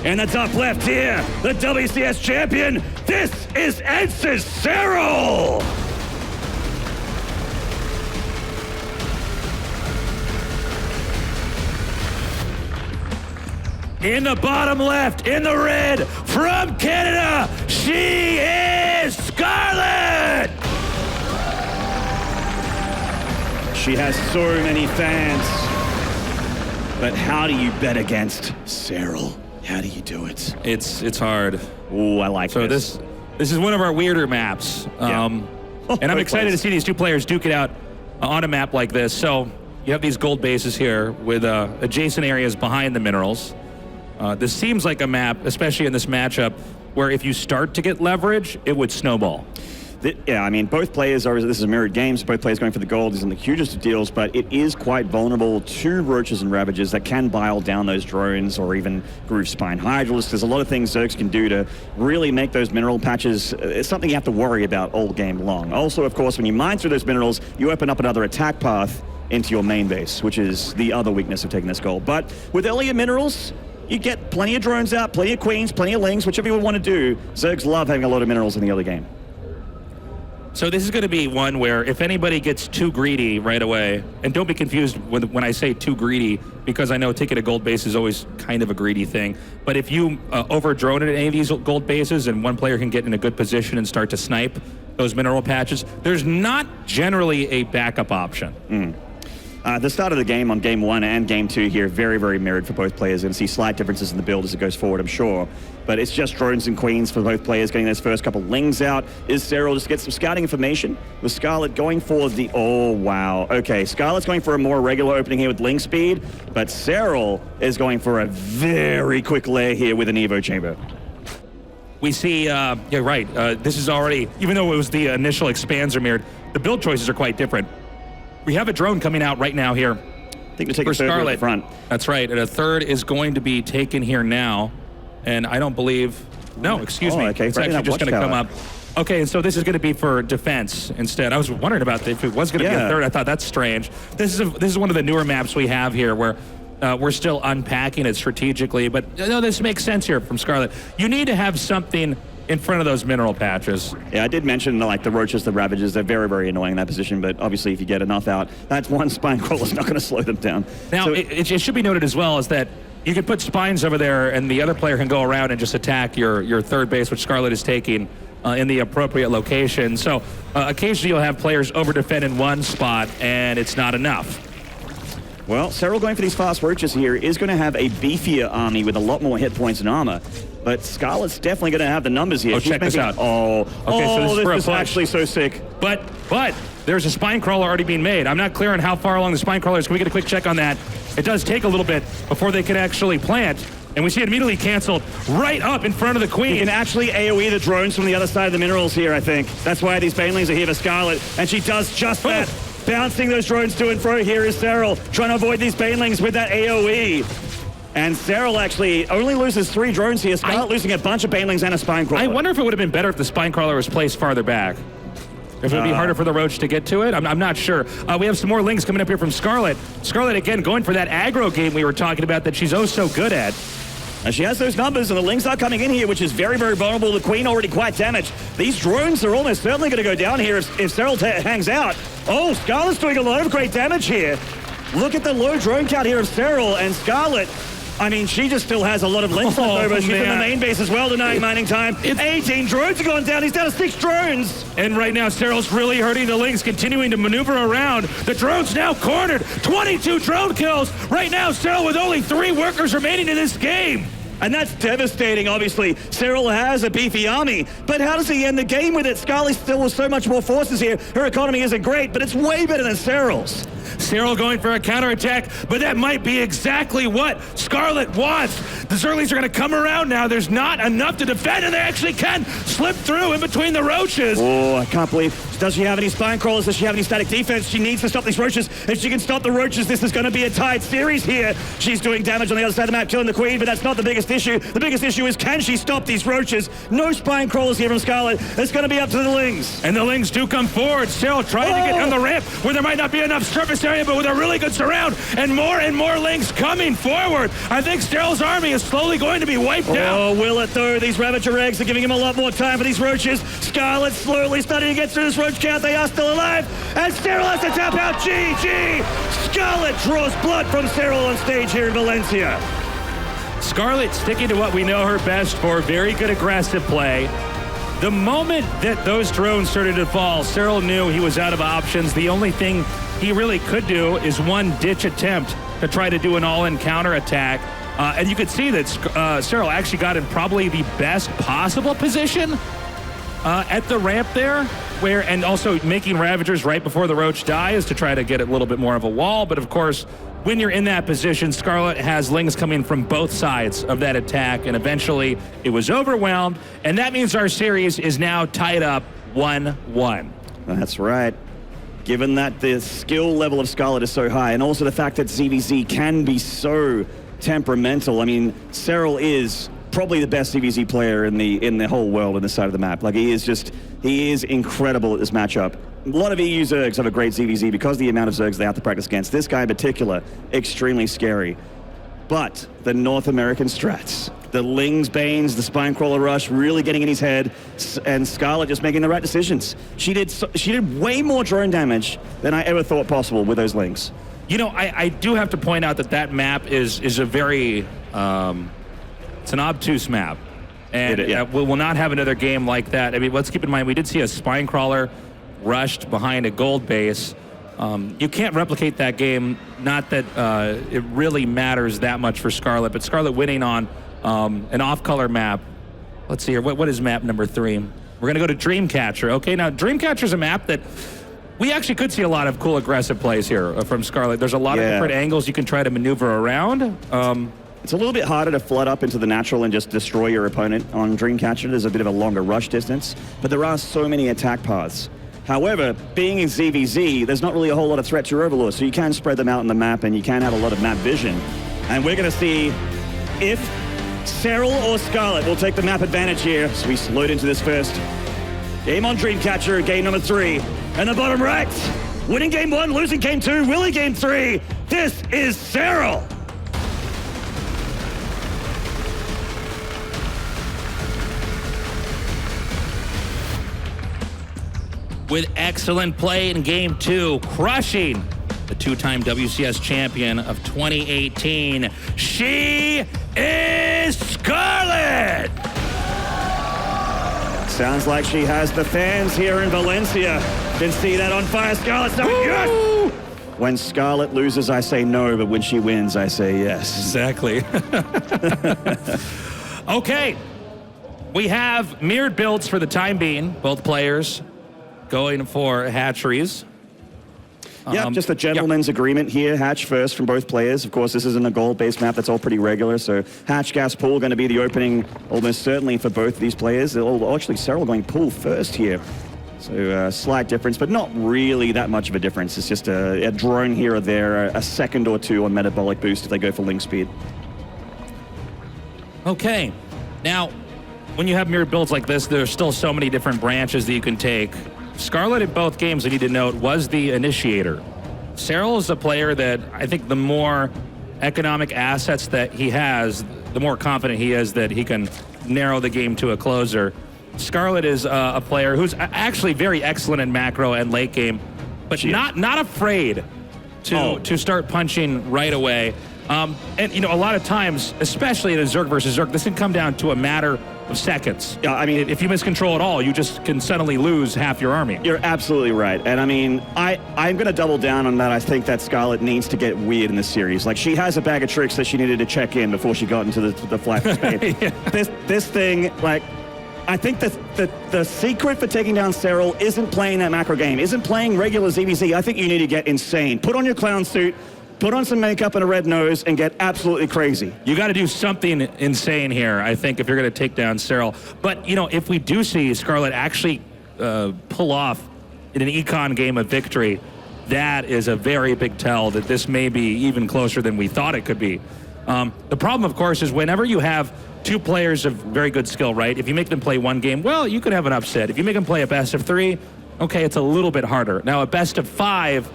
In the top left here, the WCS champion, this is Ensign Serral! In the bottom left, in the red, from Canada, she is Scarlett! She has so many fans. But how do you bet against Serral? How do you do it? It's hard. Ooh, I like this. So this is one of our weirder maps. And I'm excited to see these two players duke it out on a map like this. So you have these gold bases here with adjacent areas behind the minerals. This seems like a map, especially in this matchup, where if you start to get leverage, it would snowball. Yeah, I mean, both players are, this is a mirrored game, so both players going for the gold isn't the hugest of deals, but it is quite vulnerable to Roaches and Ravages that can bile down those drones or even Groove Spine Hydralisks. There's a lot of things Zergs can do to really make those mineral patches. It's something you have to worry about all game long. Also, of course, when you mine through those minerals, you open up another attack path into your main base, which is the other weakness of taking this gold. But with earlier minerals, you get plenty of drones out, plenty of queens, plenty of lings, whichever you want to do. Zergs love having a lot of minerals in the early game. So this is going to be one where if anybody gets too greedy right away, and don't be confused when I say too greedy, because I know taking a gold base is always kind of a greedy thing, but if you over-drone at any of these gold bases and one player can get in a good position and start to snipe those mineral patches, there's not generally a backup option. The start of the game on game 1 and game 2 here, very, very mirrored for both players. You're going to see slight differences in the build as it goes forward, I'm sure. But it's just drones and queens for both players getting those first couple lings out. Is Serral just get some scouting information? With Scarlett going for the... Oh, wow. Okay, Scarlett's going for a more regular opening here with ling speed, but Serral is going for a very quick lair here with an Evo Chamber. We see, yeah, right, this is already, even though it was the initial expands are mirrored, the build choices are quite different. We have a drone coming out right now here. I think to take for a third Scarlett. at the front. That's right, and a third is going to be taken here now. And I don't believe, no, excuse me. Okay. It's actually just going to come up. Okay, and so this is going to be for defense instead. I was wondering about if it was going to be a third. I thought that's strange. This is one of the newer maps we have here where we're still unpacking it strategically. But no, this makes sense here from Scarlett. You need to have something in front of those mineral patches. Yeah, I did mention like the Roaches, the Ravages, they're very, very annoying in that position, but obviously if you get enough out, that's one spine crawler's not going to slow them down. Now, so, it should be noted as well is that you can put spines over there and the other player can go around and just attack your third base, which Scarlett is taking in the appropriate location. So occasionally you'll have players over-defend in one spot and it's not enough. Well, Serral going for these fast Roaches here is going to have a beefier army with a lot more hit points and armor. But Scarlett's definitely going to have the numbers here. Oh, check this out. Oh, okay, so this is actually so sick. But there's a spine crawler already being made. I'm not clear on how far along the spine crawler is. Can we get a quick check on that? It does take a little bit before they can actually plant. And we see it immediately canceled right up in front of the queen. You can actually AoE the drones from the other side of the minerals here, I think. That's why these banelings are here for Scarlett. And she does just that. Bouncing those drones to and fro. Here is Serral trying to avoid these banelings with that AoE. And Serral actually only loses 3 drones here. Scarlett losing a bunch of banelings and a spine crawler. I wonder if it would have been better if the spine crawler was placed farther back. If it would be harder for the Roach to get to it, I'm not sure. We have some more links coming up here from Scarlett. Scarlett, again, going for that aggro game we were talking about that she's oh so good at. And she has those numbers, and the Lings are coming in here, which is very, very vulnerable. The Queen already quite damaged. These drones are almost certainly going to go down here if Serral hangs out. Oh, Scarlett's doing a lot of great damage here. Look at the low drone count here of Serral, and Scarlett, I mean, she just still has a lot of Lings left over. She's in the main base as well, denying mining time. 18 drones are going down. He's down to 6 drones. And right now, Serral's really hurting the Lings, continuing to maneuver around. The drone's now cornered. 22 drone kills. Right now, Serral with only 3 workers remaining in this game. And that's devastating, obviously. Serral has a beefy army, but how does he end the game with it? Scarlett still with so much more forces here. Her economy isn't great, but it's way better than Serral's. Serral going for a counterattack, but that might be exactly what Scarlett wants. The Zerglings are going to come around now. There's not enough to defend, and they actually can slip through in between the roaches. Oh, I can't believe. Does she have any spine crawlers? Does she have any static defense? She needs to stop these roaches. If she can stop the roaches, this is going to be a tight series here. She's doing damage on the other side of the map, killing the Queen, but that's not the biggest issue. The biggest issue is, can she stop these roaches? No spine crawlers here from Scarlett. It's going to be up to the Lings. And the Lings do come forward. Serral trying to get on the ramp where there might not be enough surface area, but with a really good surround, and more Lings coming forward. I think Serral's army is slowly going to be wiped out. Oh, will it though? These Ravager eggs are giving him a lot more time for these roaches. Scarlett slowly starting to get through this roach count. They are still alive, and Serral has to tap out. GG! Scarlett draws blood from Serral on stage here in Valencia. Scarlett sticking to what we know her best for, very good aggressive play. The moment that those drones started to fall, Serral knew he was out of options. The only thing he really could do is one ditch attempt to try to do an all-in counterattack. And you could see that Serral actually got in probably the best possible position at the ramp there, and also making Ravagers right before the Roach dies to try to get a little bit more of a wall. But of course, when you're in that position, Scarlett has Lings coming from both sides of that attack, and eventually it was overwhelmed, and that means our series is now tied up 1-1. That's right. Given that the skill level of Scarlett is so high, and also the fact that ZvZ can be so temperamental. I mean, Serral is probably the best ZvZ player in the whole world on this side of the map. Like, he is incredible at this matchup. A lot of EU Zergs have a great ZvZ because of the amount of Zergs they have to practice against. This guy in particular, extremely scary. But the North American strats, the Lings, Banes, the Spinecrawler Rush really getting in his head, and Scarlett just making the right decisions. She did way more drone damage than I ever thought possible with those Lings. You know, I do have to point out that map is a very, it's an obtuse map. And we'll not have another game like that. I mean, let's keep in mind, we did see a Spinecrawler rushed behind a gold base. You can't replicate that game. Not that it really matters that much for Scarlett, but Scarlett winning on an off-color map. Let's see here. What is map number 3? We're going to go to Dreamcatcher. Okay, now Dreamcatcher's a map that we actually could see a lot of cool aggressive plays here from Scarlett. There's a lot of different angles you can try to maneuver around. It's a little bit harder to flood up into the natural and just destroy your opponent on Dreamcatcher. There's a bit of a longer rush distance, but there are so many attack paths. However, being in ZvZ, there's not really a whole lot of threat to your Overlord, so you can spread them out on the map and you can have a lot of map vision. And we're going to see if Serral or Scarlett will take the map advantage here. So we slowed into this first game on Dreamcatcher, game number 3. And the bottom right, winning game 1, losing game 2, winning game 3. This is Serral. With excellent play in game 2, crushing the 2-time WCS champion of 2018. She is Scarlett! Sounds like she has the fans here in Valencia. Can see that on fire. Scarlett's saying yes! When Scarlett loses, I say no, but when she wins, I say yes. Exactly. Okay. We have mirrored builds for the time being, both players going for hatcheries. Yeah, just a gentleman's agreement here. Hatch first from both players. Of course, this isn't a gold-based map. That's all pretty regular. So hatch, gas, pool going to be the opening almost certainly for both of these players. Actually, Serral going pool first here. So slight difference, but not really that much of a difference. It's just a drone here or there, a second or two on metabolic boost if they go for link speed. Okay. Now, when you have mirrored builds like this, there's still so many different branches that you can take. Scarlett in both games, I need to note, was the initiator. Serral is a player that I think the more economic assets that he has, the more confident he is that he can narrow the game to a closer. Scarlett is a player who's actually very excellent in macro and late game, but not afraid to start punching right away. And, you know, a lot of times, especially in a Zerg versus Zerg, this can come down to a matter of seconds. Yeah, I mean, if you miscontrol at all, you just can suddenly lose half your army. You're absolutely right. And I mean, I'm going to double down on that. I think that Scarlett needs to get weird in this series. Like, she has a bag of tricks that she needed to check in before she got into the flight for Spain. Yeah. This thing, like, I think the secret for taking down Serral isn't playing that macro game, isn't playing regular ZvZ. I think you need to get insane. Put on your clown suit, put on some makeup and a red nose, and get absolutely crazy. You got to do something insane here, I think, if you're going to take down Serral. But, you know, if we do see Scarlett actually pull off in an econ game of victory, that is a very big tell that this may be even closer than we thought it could be. The problem, of course, is whenever you have two players of very good skill, right? If you make them play one game, well, you could have an upset. If you make them play a best of 3, okay, it's a little bit harder. Now, a best of 5,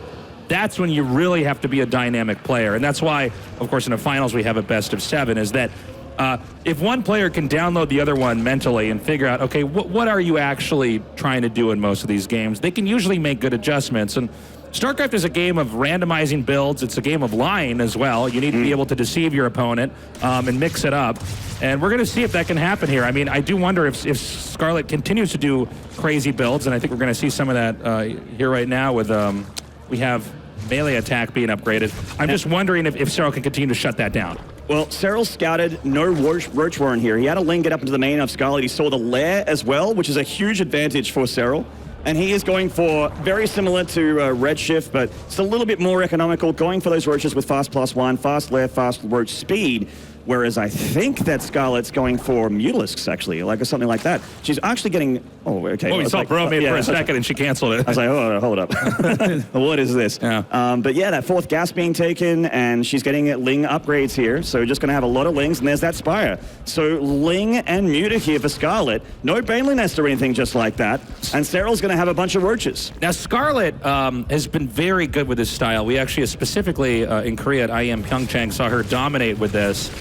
that's when you really have to be a dynamic player. And that's why, of course, in the finals we have a best of 7, is that if one player can download the other one mentally and figure out, okay, what are you actually trying to do in most of these games, they can usually make good adjustments. And StarCraft is a game of randomizing builds. It's a game of lying as well. You need to be able to deceive your opponent and mix it up. And we're going to see if that can happen here. I mean, I do wonder if Scarlett continues to do crazy builds, and I think we're going to see some of that here right now with... we have melee attack being upgraded. I'm just wondering if Serral can continue to shut that down. Well, Serral scouted, no Roach Warren here. He had a Ling get up into the main of Scarlett. He saw the lair as well, which is a huge advantage for Serral. And he is going for, very similar to Redshift, but it's a little bit more economical, going for those Roaches with fast +1, fast lair, fast Roach speed. Whereas I think that Scarlett's going for Mutalisks, actually, like something like that. She's actually getting... Oh, okay. Oh, we saw Bro made for a second and she canceled it. I was like, oh, hold up. What is this? Yeah. But yeah, that 4th gas being taken, and she's getting Ling upgrades here. So we're just going to have a lot of Lings, and there's that Spire. So Ling and Muta here for Scarlett. No Baneling Nest or anything just like that. And Serral's going to have a bunch of Roaches. Now, Scarlett has been very good with this style. We actually, specifically in Korea at IEM Pyeongchang, saw her dominate with this.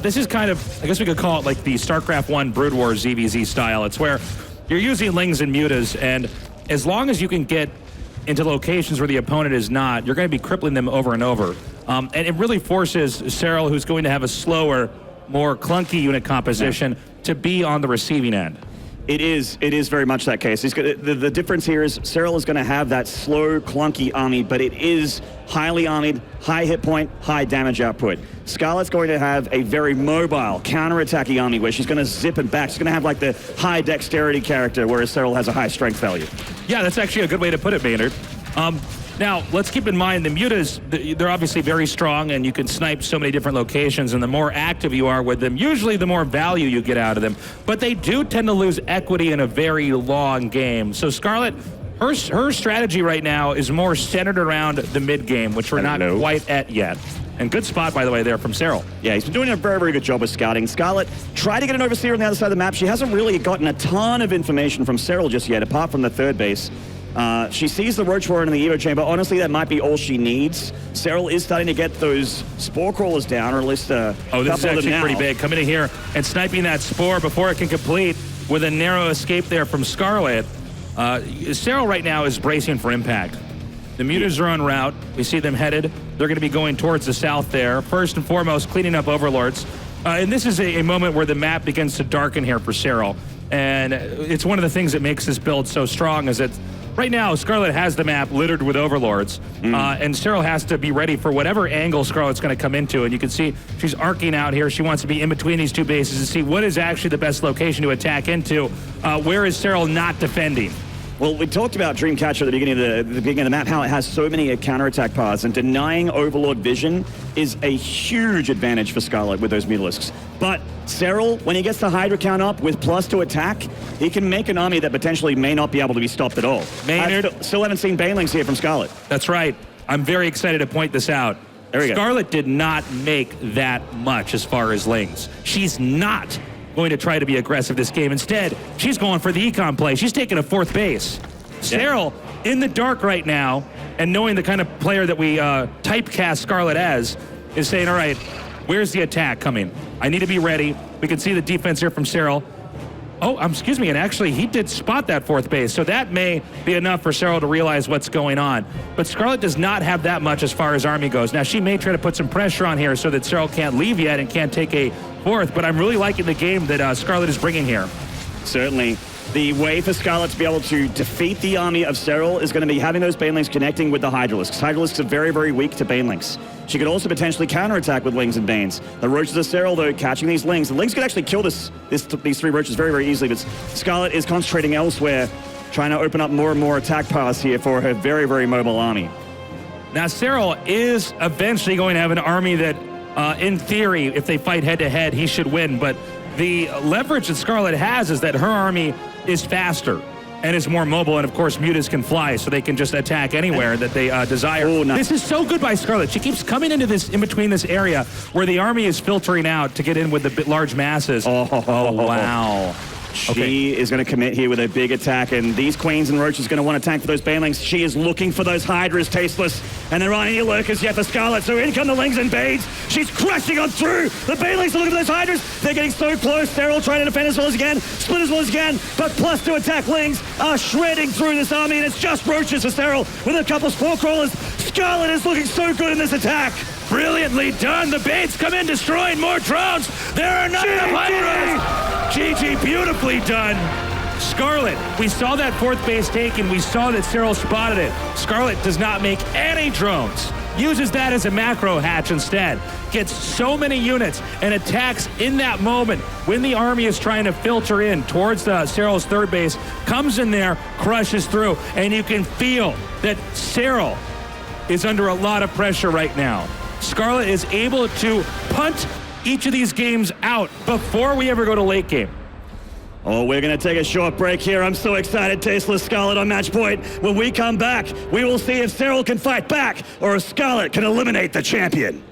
This is kind of, I guess we could call it like the StarCraft 1 Brood War ZvZ style. It's where you're using Lings and Mutas, and as long as you can get into locations where the opponent is not, you're going to be crippling them over and over. And it really forces Serral, who's going to have a slower, more clunky unit composition, to be on the receiving end. It is very much that case. The difference here is Serral is going to have that slow, clunky army, but it is highly armied, high hit point, high damage output. Scarlett's going to have a very mobile, counter-attacking army where she's going to zip and back. She's going to have like the high dexterity character, whereas Serral has a high strength value. Yeah, that's actually a good way to put it, Maynard. Now, let's keep in mind the Mutas, they're obviously very strong, and you can snipe so many different locations, and the more active you are with them, usually the more value you get out of them. But they do tend to lose equity in a very long game. So Scarlett, her strategy right now is more centered around the mid-game, which we're not quite at yet. And good spot, by the way, there from Serral. Yeah, he's been doing a very, very good job with scouting. Scarlett tried to get an overseer on the other side of the map. She hasn't really gotten a ton of information from Serral just yet, apart from the 3rd base. She sees the Roach Warren in the Evo Chamber. Honestly, that might be all she needs. Serral is starting to get those Spore Crawlers down, or at least a couple of them now. Oh, this is actually pretty big. Coming in here and sniping that Spore before it can complete with a narrow escape there from Scarlett. Serral right now is bracing for impact. The Mutas are en route. We see them headed. They're going to be going towards the south there. First and foremost, cleaning up Overlords. And this is a moment where the map begins to darken here for Serral. And it's one of the things that makes this build so strong is that right now, Scarlett has the map littered with Overlords, and Serral has to be ready for whatever angle Scarlett's going to come into. And you can see she's arcing out here. She wants to be in between these two bases and see what is actually the best location to attack into. Where is Serral not defending? Well, we talked about Dreamcatcher at the beginning of the map, how it has so many counterattack paths, and denying Overlord vision is a huge advantage for Scarlett with those Mutalisks. But Serral, when he gets the Hydra count up with +2 attack, he can make an army that potentially may not be able to be stopped at all. Maynard, still haven't seen Banelings here from Scarlett. That's right. I'm very excited to point this out. There we go. Scarlett did not make that much as far as Lings. She's not going to try to be aggressive this game. Instead, she's going for the econ play. She's taking a 4th base. Serral, in the dark right now, and knowing the kind of player that we typecast Scarlett as, is saying, all right, Where's the attack coming? I need to be ready. We can see the defense here from Serral. Oh, excuse me, and actually he did spot that fourth base, so that may be enough for Serral to realize what's going on. But Scarlett does not have that much as far as army goes. Now, she may try to put some pressure on here so that Serral can't leave yet and can't take a fourth, but I'm really liking the game that Scarlett is bringing here. Certainly. The way for Scarlett to be able to defeat the army of Serral is going to be having those Banelinks connecting with the Hydralisks. Hydralisks are very, very weak to Banelinks. She could also potentially counterattack with Lings and Banes. The Roaches of Serral, though, catching these Lings. The Lings could actually kill these three Roaches very, very easily, but Scarlett is concentrating elsewhere, trying to open up more and more attack paths here for her very, very mobile army. Now, Serral is eventually going to have an army that, in theory, if they fight head-to-head, he should win, but the leverage that Scarlett has is that her army is faster and is more mobile, and of course mutas can fly, so they can just attack anywhere that they desire. Oh, nice. This is so good by Scarlett. She keeps coming into this, in between this area where the army is filtering out to get in with the large masses. Oh, wow. She is going to commit here with a big attack, and these Queens and Roaches are going to want to tank for those Banelings. She is looking for those Hydras, Tasteless, and there aren't any lurkers yet for Scarlett, so in come the Lings and Banes. She's crushing on through. The Banelings are looking for those Hydras. They're getting so close. Serral trying to defend as well as again, split as well as again, but plus to attack Lings are shredding through this army, and it's just Roaches for Serral with a couple Spore Crawlers. Scarlett is looking so good in this attack. Brilliantly done. The Banes come in, destroying more drones. There are not enough Hydras. GG, beautifully done. Scarlett, we saw that fourth base taken. We saw that Serral spotted it. Scarlett does not make any drones. Uses that as a macro hatch instead. Gets so many units and attacks in that moment when the army is trying to filter in towards Serral's third base. Comes in there, crushes through, and you can feel that Serral is under a lot of pressure right now. Scarlett is able to punt each of these games out before we ever go to late game. Oh, we're going to take a short break here. I'm so excited, Tasteless Scarlett on match point. When we come back, we will see if Serral can fight back or if Scarlett can eliminate the champion.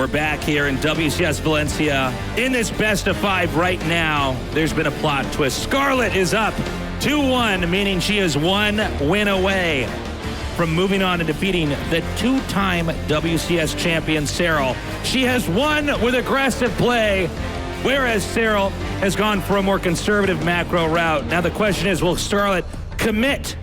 We're back here in WCS Valencia. In this best of 5 right now, there's been a plot twist. Scarlett is up 2-1, meaning she is 1 win away from moving on and defeating the 2-time WCS champion, Serral. She has won with aggressive play, whereas Serral has gone for a more conservative macro route. Now the question is, will Scarlett commit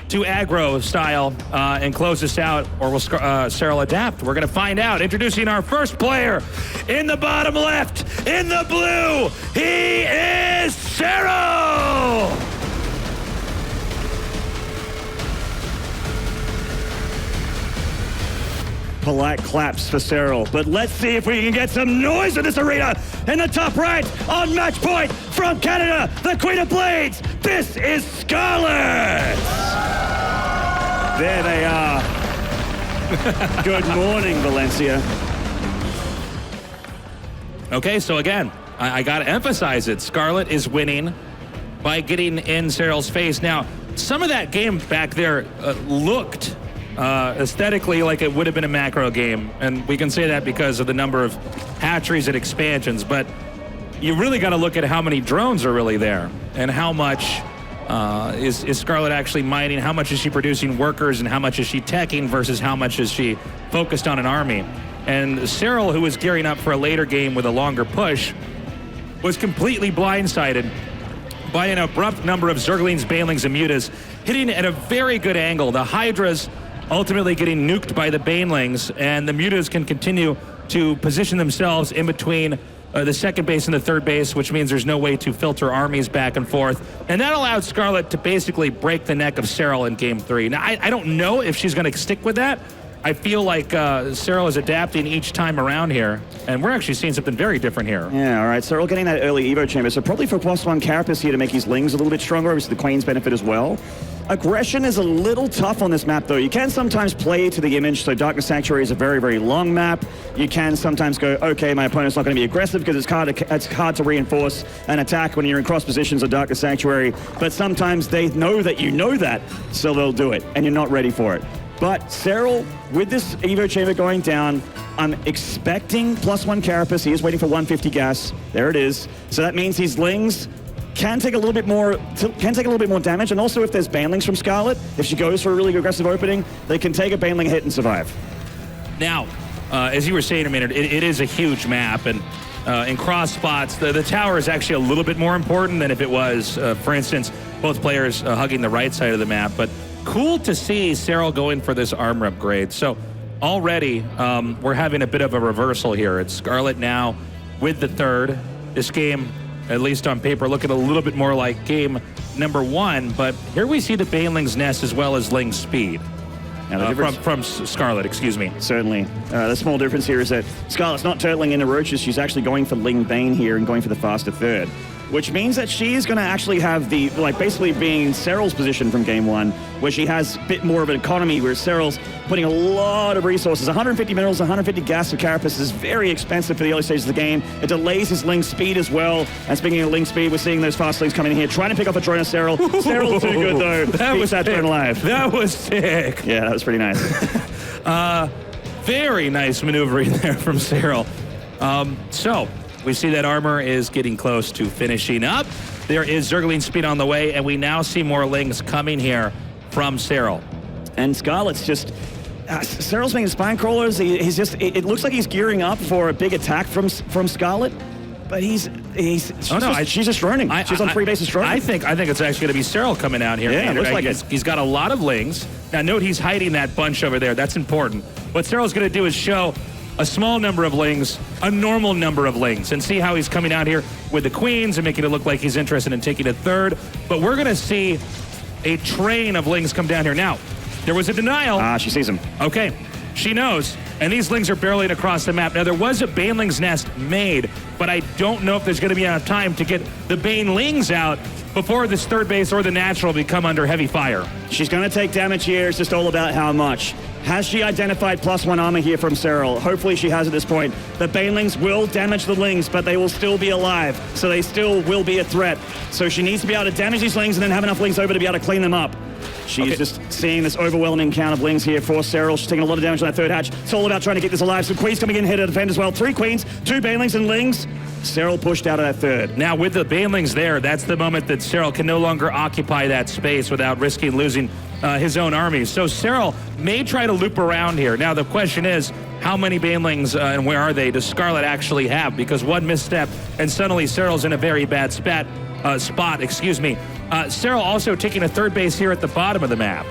to aggro style and close this out, or will Serral adapt? We're going to find out. Introducing our first player in the bottom left, in the blue, he is Serral! Polite claps for Serral, but let's see if we can get some noise in this arena. In the top right, on match point, from Canada, the Queen of Blades, this is Scarlett! There they are. Good morning, Valencia. Okay, so again, I got to emphasize it. Scarlett is winning by getting in Serral's face. Now, some of that game back there looked aesthetically like it would have been a macro game, and we can say that because of the number of hatcheries and expansions, but you really got to look at how many drones are really there and how much is Scarlett actually mining, how much is she producing workers, and how much is she teching versus how much is she focused on an army. And Serral, who was gearing up for a later game with a longer push, was completely blindsided by an abrupt number of Zerglings, Banelings, and Mutas hitting at a very good angle. The Hydras ultimately getting nuked by the Banelings, and the Mutas can continue to position themselves in between the second base and the third base, which means there's no way to filter armies back and forth. And that allowed Scarlett to basically break the neck of Serral in Game 3. Now, I don't know if she's going to stick with that. I feel like Serral is adapting each time around here, and we're actually seeing something very different here. Yeah, all right, Serral getting that early Evo chamber, so probably for +1 Carapace here to make his Lings a little bit stronger, obviously the Queen's benefit as well. Aggression is a little tough on this map, though. You can sometimes play to the image, so Darkness Sanctuary is a very, very long map. You can sometimes go, okay, my opponent's not going to be aggressive because it's hard to reinforce an attack when you're in cross positions of Darkness Sanctuary, but sometimes they know that you know that, so they'll do it, and you're not ready for it. But Serral, with this Evo chamber going down, I'm expecting +1 Carapace. He is waiting for 150 gas. There it is. So that means his Lings can take a little bit more damage, and also if there's Banelings from Scarlett, if she goes for a really aggressive opening, they can take a Baneling hit and survive. Now, as you were saying a minute, it is a huge map, and in cross spots, the tower is actually a little bit more important than if it was, for instance, both players hugging the right side of the map. But cool to see Serral going for this armor upgrade. So already we're having a bit of a reversal here. It's Scarlett now with the third. This game, at least on paper, looking a little bit more like game number 1, but here we see the Baneling's Nest as well as Ling's Speed. From Scarlett, excuse me. Certainly. The small difference here is that Scarlett's not turtling into Roaches, she's actually going for Ling Bane here and going for the faster third, which means that she is going to actually have the, like, basically being in Serral's position from game 1, where she has a bit more of an economy, where Serral's putting a lot of resources. 150 minerals, 150 gas for Carapace is very expensive for the early stages of the game. It delays his Ling Speed as well. And speaking of Ling Speed, we're seeing those fast Lings coming in here, trying to pick off a drone of Serral. Serral too good, though. That was that drone alive. That was sick. Yeah, that was pretty nice. Very nice maneuvering there from Serral. So we see that armor is getting close to finishing up. There is Zergling Speed on the way, and we now see more Lings coming here from Serral. And Scarlett's just... Serral's making spine crawlers. He's just... It looks like he's gearing up for a big attack from Scarlett, but she's just droning. She's on 3 bases droning. I think it's actually going to be Serral coming out here. Yeah, it looks like he's got a lot of Lings. Now note he's hiding that bunch over there. That's important. What Serral's going to do is show a small number of Lings, a normal number of Lings, and see how he's coming out here with the Queens and making it look like he's interested in taking a third. But we're going to see a train of Lings come down here. Now, there was a denial. She sees him. Okay, she knows. And these Lings are barreling across the map. Now, there was a Baneling's Nest made but I don't know if there's going to be enough time to get the Banelings out before this third base or the natural become under heavy fire. She's going to take damage here. It's just all about how much. Has she identified +1 armor here from Serral? Hopefully she has at this point. The Banelings will damage the Lings, but they will still be alive, so they still will be a threat. So she needs to be able to damage these Lings and then have enough Lings over to be able to clean them up. She's just seeing this overwhelming count of Lings here for Serral. She's taking a lot of damage on that third hatch. It's all about trying to get this alive. Some Queens coming in here to defend as well. 3 Queens, 2 Banelings and Lings. Serral pushed out of that third. Now with the Banelings there, that's the moment that Serral can no longer occupy that space without risking losing his own armies. So Serral may try to loop around here. Now the question is, how many Banelings and where are they does Scarlett actually have? Because one misstep and suddenly Serral's in a very bad spot. Serral also taking a third base here at the bottom of the map.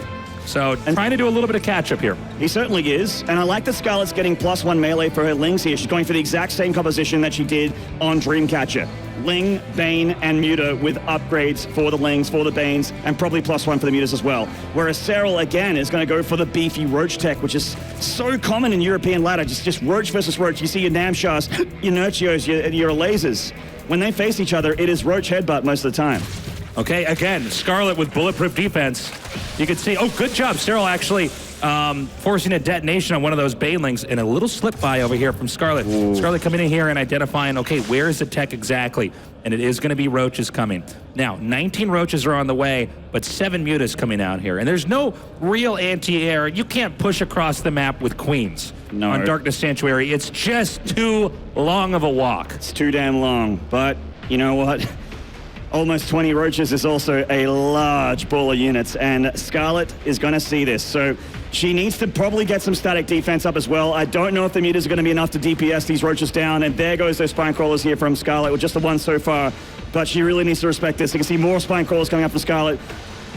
So trying to do a little bit of catch-up here. He certainly is, and I like that Scarlett's getting +1 melee for her Lings here. She's going for the exact same composition that she did on Dreamcatcher. Ling, Bane, and Muta with upgrades for the Lings, for the Banes, and probably +1 for the Mutas as well. Whereas Serral, again, is going to go for the beefy Roach tech, which is so common in European ladder. Just Roach versus Roach. You see your Namshas, your Nurtios, your lasers. When they face each other, it is Roach headbutt most of the time. Okay, again, Scarlett with bulletproof defense. You can see, oh, good job, Serral actually forcing a detonation on one of those Banelings, and a little slip by over here from Scarlett. Ooh. Scarlett coming in here and identifying, okay, where is the tech exactly? And it is going to be Roaches coming. Now, 19 Roaches are on the way, but 7 Mutas coming out here. And there's no real anti-air. You can't push across the map with Queens on Darkness Sanctuary. It's just too long of a walk. It's too damn long, but you know what? Almost 20 Roaches is also a large ball of units, and Scarlett is going to see this. So she needs to probably get some static defense up as well. I don't know if the Mutas are going to be enough to DPS these Roaches down, and there goes those Spine Crawlers here from Scarlett with just the one so far. But she really needs to respect this. You can see more Spine Crawlers coming up from Scarlett.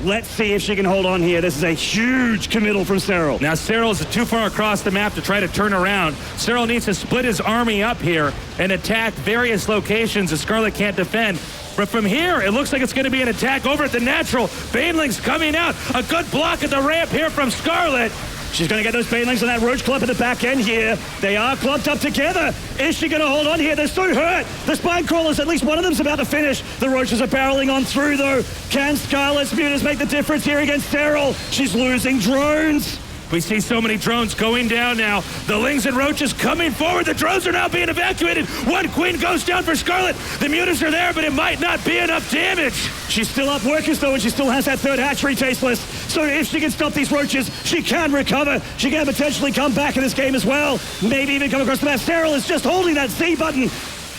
Let's see if she can hold on here. This is a huge committal from Serral. Now Serral is too far across the map to try to turn around. Serral needs to split his army up here and attack various locations that Scarlett can't defend. But from here, it looks like it's going to be an attack over at the natural. Banelings coming out. A good block at the ramp here from Scarlett. She's going to get those Banelings on that Roach club at the back end here. They are clumped up together. Is she going to hold on here? They're so hurt. The Spine Crawlers, at least one of them's about to finish. The Roaches are barreling on through, though. Can Scarlett's Mutas make the difference here against Serral? She's losing drones. We see so many drones going down now. The Lings and Roaches coming forward. The drones are now being evacuated. One Queen goes down for Scarlett. The Mutas are there, but it might not be enough damage. She's still up workers, though, and she still has that third hatchery tasteless. So if she can stop these Roaches, she can recover. She can potentially come back in this game as well. Maybe even come across the map. Serral is just holding that C button.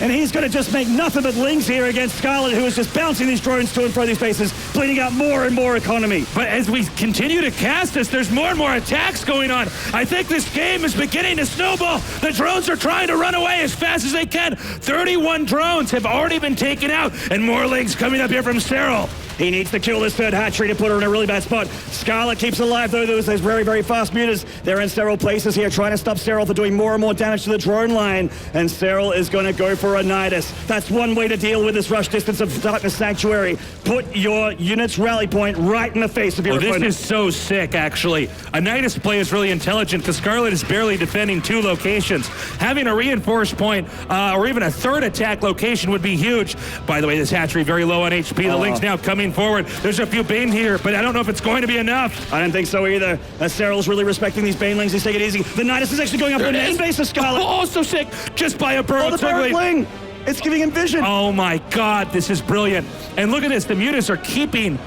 And he's going to just make nothing but Lings here against Scarlett, who is just bouncing these drones to and fro these bases, bleeding out more and more economy. But as we continue to cast this, there's more and more attacks going on. I think this game is beginning to snowball. The drones are trying to run away as fast as they can. 31 drones have already been taken out, and more Lings coming up here from Serral. He needs to kill this third hatchery to put her in a really bad spot. Scarlett keeps alive, though. Those very, very fast Mutas. They're in Serral places here, trying to stop Serral for doing more and more damage to the drone line. And Serral is going to go for a Nidus. That's one way to deal with this rush distance of Darkness Sanctuary. Put your unit's rally point right in the face of your opponent. This is so sick, actually. A Nidus play is really intelligent because Scarlett is barely defending 2 locations. Having a reinforced point or even a third attack location would be huge. By the way, this hatchery very low on HP. The Lings now coming forward. There's a few Bane here, but I don't know if it's going to be enough. I don't think so either. Serral's really respecting these Banelings. He's taking it easy. The Nidus is actually going up the main base of Scarlett. Oh, so sick. Just by a bird. Oh, the bird wing. It's giving him vision. Oh my God, this is brilliant. And look at this, the Lings are keeping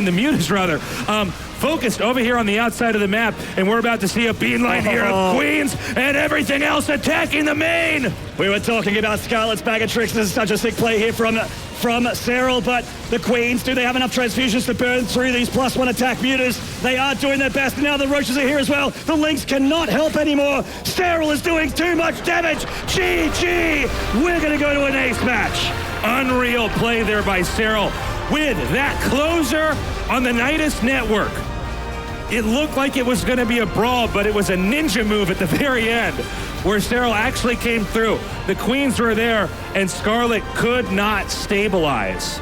the Mutas rather, focused over here on the outside of the map. And we're about to see a beeline here of Queens and everything else attacking the main. We were talking about Scarlett's bag of tricks. This is such a sick play here from Serral, but the Queens, do they have enough transfusions to burn through these +1 attack Mutas? They are doing their best, and now the Roaches are here as well. The Lings cannot help anymore. Serral is doing too much damage. GG! We're going to go to an ace match. Unreal play there by Serral with that closer on the Nidus network. It looked like it was going to be a brawl, but it was a ninja move at the very end where Serral actually came through. The Queens were there, and Scarlett could not stabilize.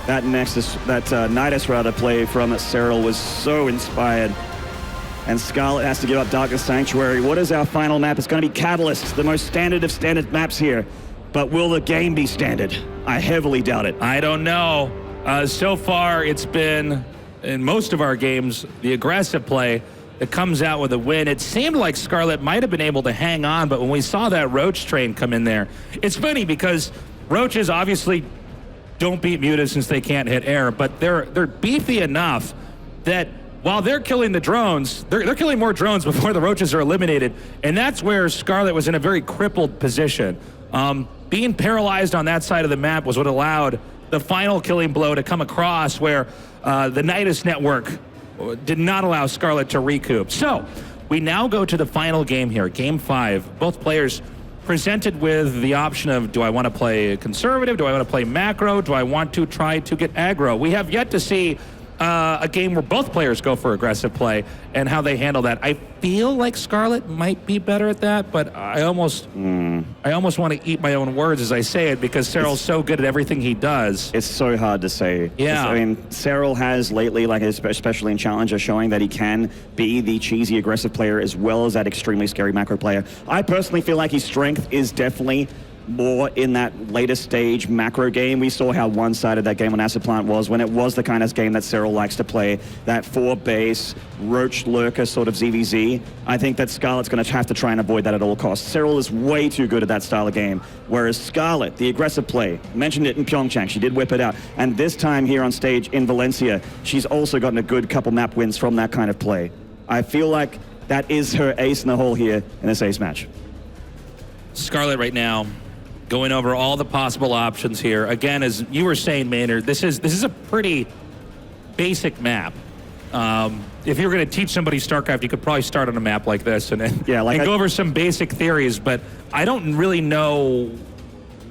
That Nidus play from Serral was so inspired. And Scarlett has to give up Darkness Sanctuary. What is our final map? It's going to be Catalyst, the most standard of standard maps here. But will the game be standard? I heavily doubt it. I don't know. So far, it's been, in most of our games, the aggressive play that comes out with a win. It seemed like Scarlett might have been able to hang on, but when we saw that Roach train come in there, it's funny because Roaches obviously don't beat mutants they can't hit air, but they're beefy enough that while they're killing the drones, they're killing more drones before the Roaches are eliminated, and that's where Scarlett was in a very crippled position. Being paralyzed on that side of the map was what allowed the final killing blow to come across where the Nidus network did not allow Scarlett to recoup. So we now go to the final game here, Game 5. Both players presented with the option of, do I want to play conservative? Do I want to play macro? Do I want to try to get aggro? We have yet to see a game where both players go for aggressive play and how they handle that. I feel like Scarlett might be better at that, but I almost want to eat my own words as I say it because Serral's so good at everything he does. It's so hard to say. Yeah. I mean, Serral has lately, like especially in Challenger, showing that he can be the cheesy aggressive player as well as that extremely scary macro player. I personally feel like his strength is definitely more in that later stage macro game. We saw how one-sided that game on Acid Plant was when it was the kind of game that Serral likes to play, that 4-base, Roach Lurker sort of ZvZ. I think that Scarlett's going to have to try and avoid that at all costs. Serral is way too good at that style of game, whereas Scarlett, the aggressive play, mentioned it in Pyeongchang, she did whip it out, and this time here on stage in Valencia, she's also gotten a good couple map wins from that kind of play. I feel like that is her ace in the hole here in this ace match. Scarlett right now going over all the possible options here. Again, as you were saying, Maynard, this is a pretty basic map. If you were going to teach somebody StarCraft, you could probably start on a map like this and go over some basic theories, but I don't really know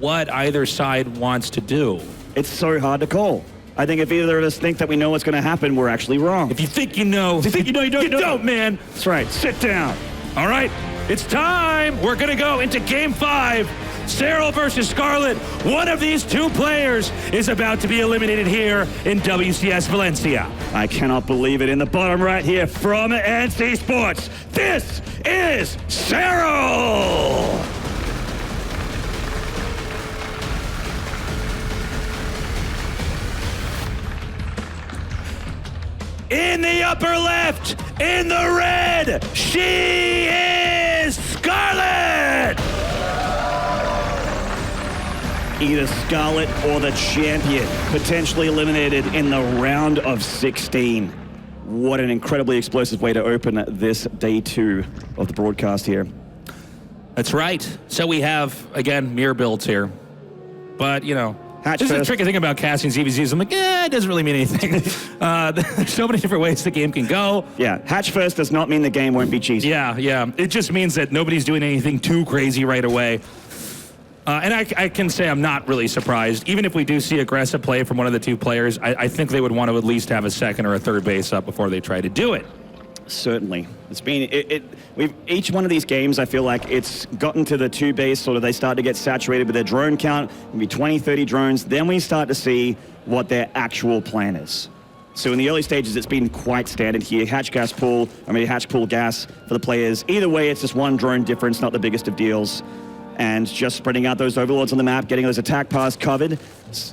what either side wants to do. It's so hard to call. I think if either of us think that we know what's going to happen, we're actually wrong. If you think you know, you don't, man. That's right. Sit down. All right, it's time. We're going to go into Game 5. Serral versus Scarlett. One of these two players is about to be eliminated here in WCS Valencia. I cannot believe it. In the bottom right here from NC Sports, this is Serral! In the upper left, in the red, she is Scarlett! Either Scarlett or the champion, potentially eliminated in the round of 16. What an incredibly explosive way to open this day 2 of the broadcast here. That's right. So we have, again, mirror builds here. But, you know, Hatch this is the first. tricky thing about casting ZvZs. I'm like, it doesn't really mean anything. There's so many different ways the game can go. Yeah, hatch first does not mean the game won't be cheesy. Yeah. It just means that nobody's doing anything too crazy right away. And I can say I'm not really surprised. Even if we do see aggressive play from one of the two players, I think they would want to at least have a second or a third base up before they try to do it. Certainly. It's been, each one of these games, I feel like it's gotten to the 2 base, sort of they start to get saturated with their drone count, maybe 20, 30 drones. Then we start to see what their actual plan is. So in the early stages, it's been quite standard here. Hatch pool gas for the players. Either way, it's just one drone difference, not the biggest of deals. And just spreading out those overlords on the map, getting those attack paths covered.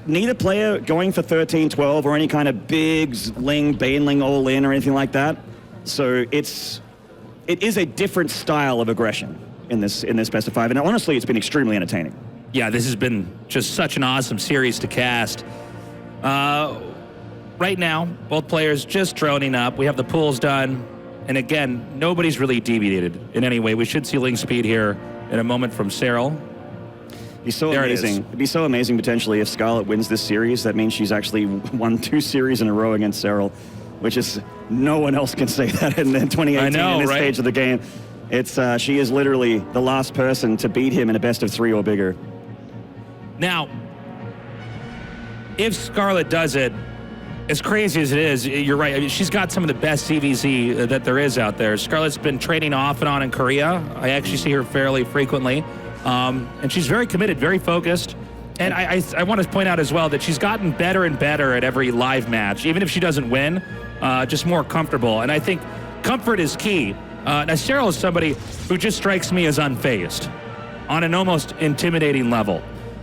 Neither player going for 13-12 or any kind of big Ling, Baneling all in or anything like that. So it is a different style of aggression in this best of 5. And honestly, it's been extremely entertaining. Yeah, this has been just such an awesome series to cast. Right now, both players just droning up. We have the pools done. And again, nobody's really deviated in any way. We should see Ling speed here in a moment from Serral. It'd be so amazing potentially if Scarlett wins this series. That means she's actually won 2 series in a row against Serral, which is, no one else can say that in 2018 I know, in this right? stage of the game. It's she is literally the last person to beat him in a best of 3 or bigger. Now, if Scarlett does it, as crazy as it is, you're right. I mean, she's got some of the best ZvZ that there is out there. Scarlett's been training off and on in Korea. I actually see her fairly frequently. And she's very committed, very focused. And I want to point out as well that she's gotten better and better at every live match. Even if she doesn't win, just more comfortable. And I think comfort is key. Now, Serral is somebody who just strikes me as unfazed on an almost intimidating level.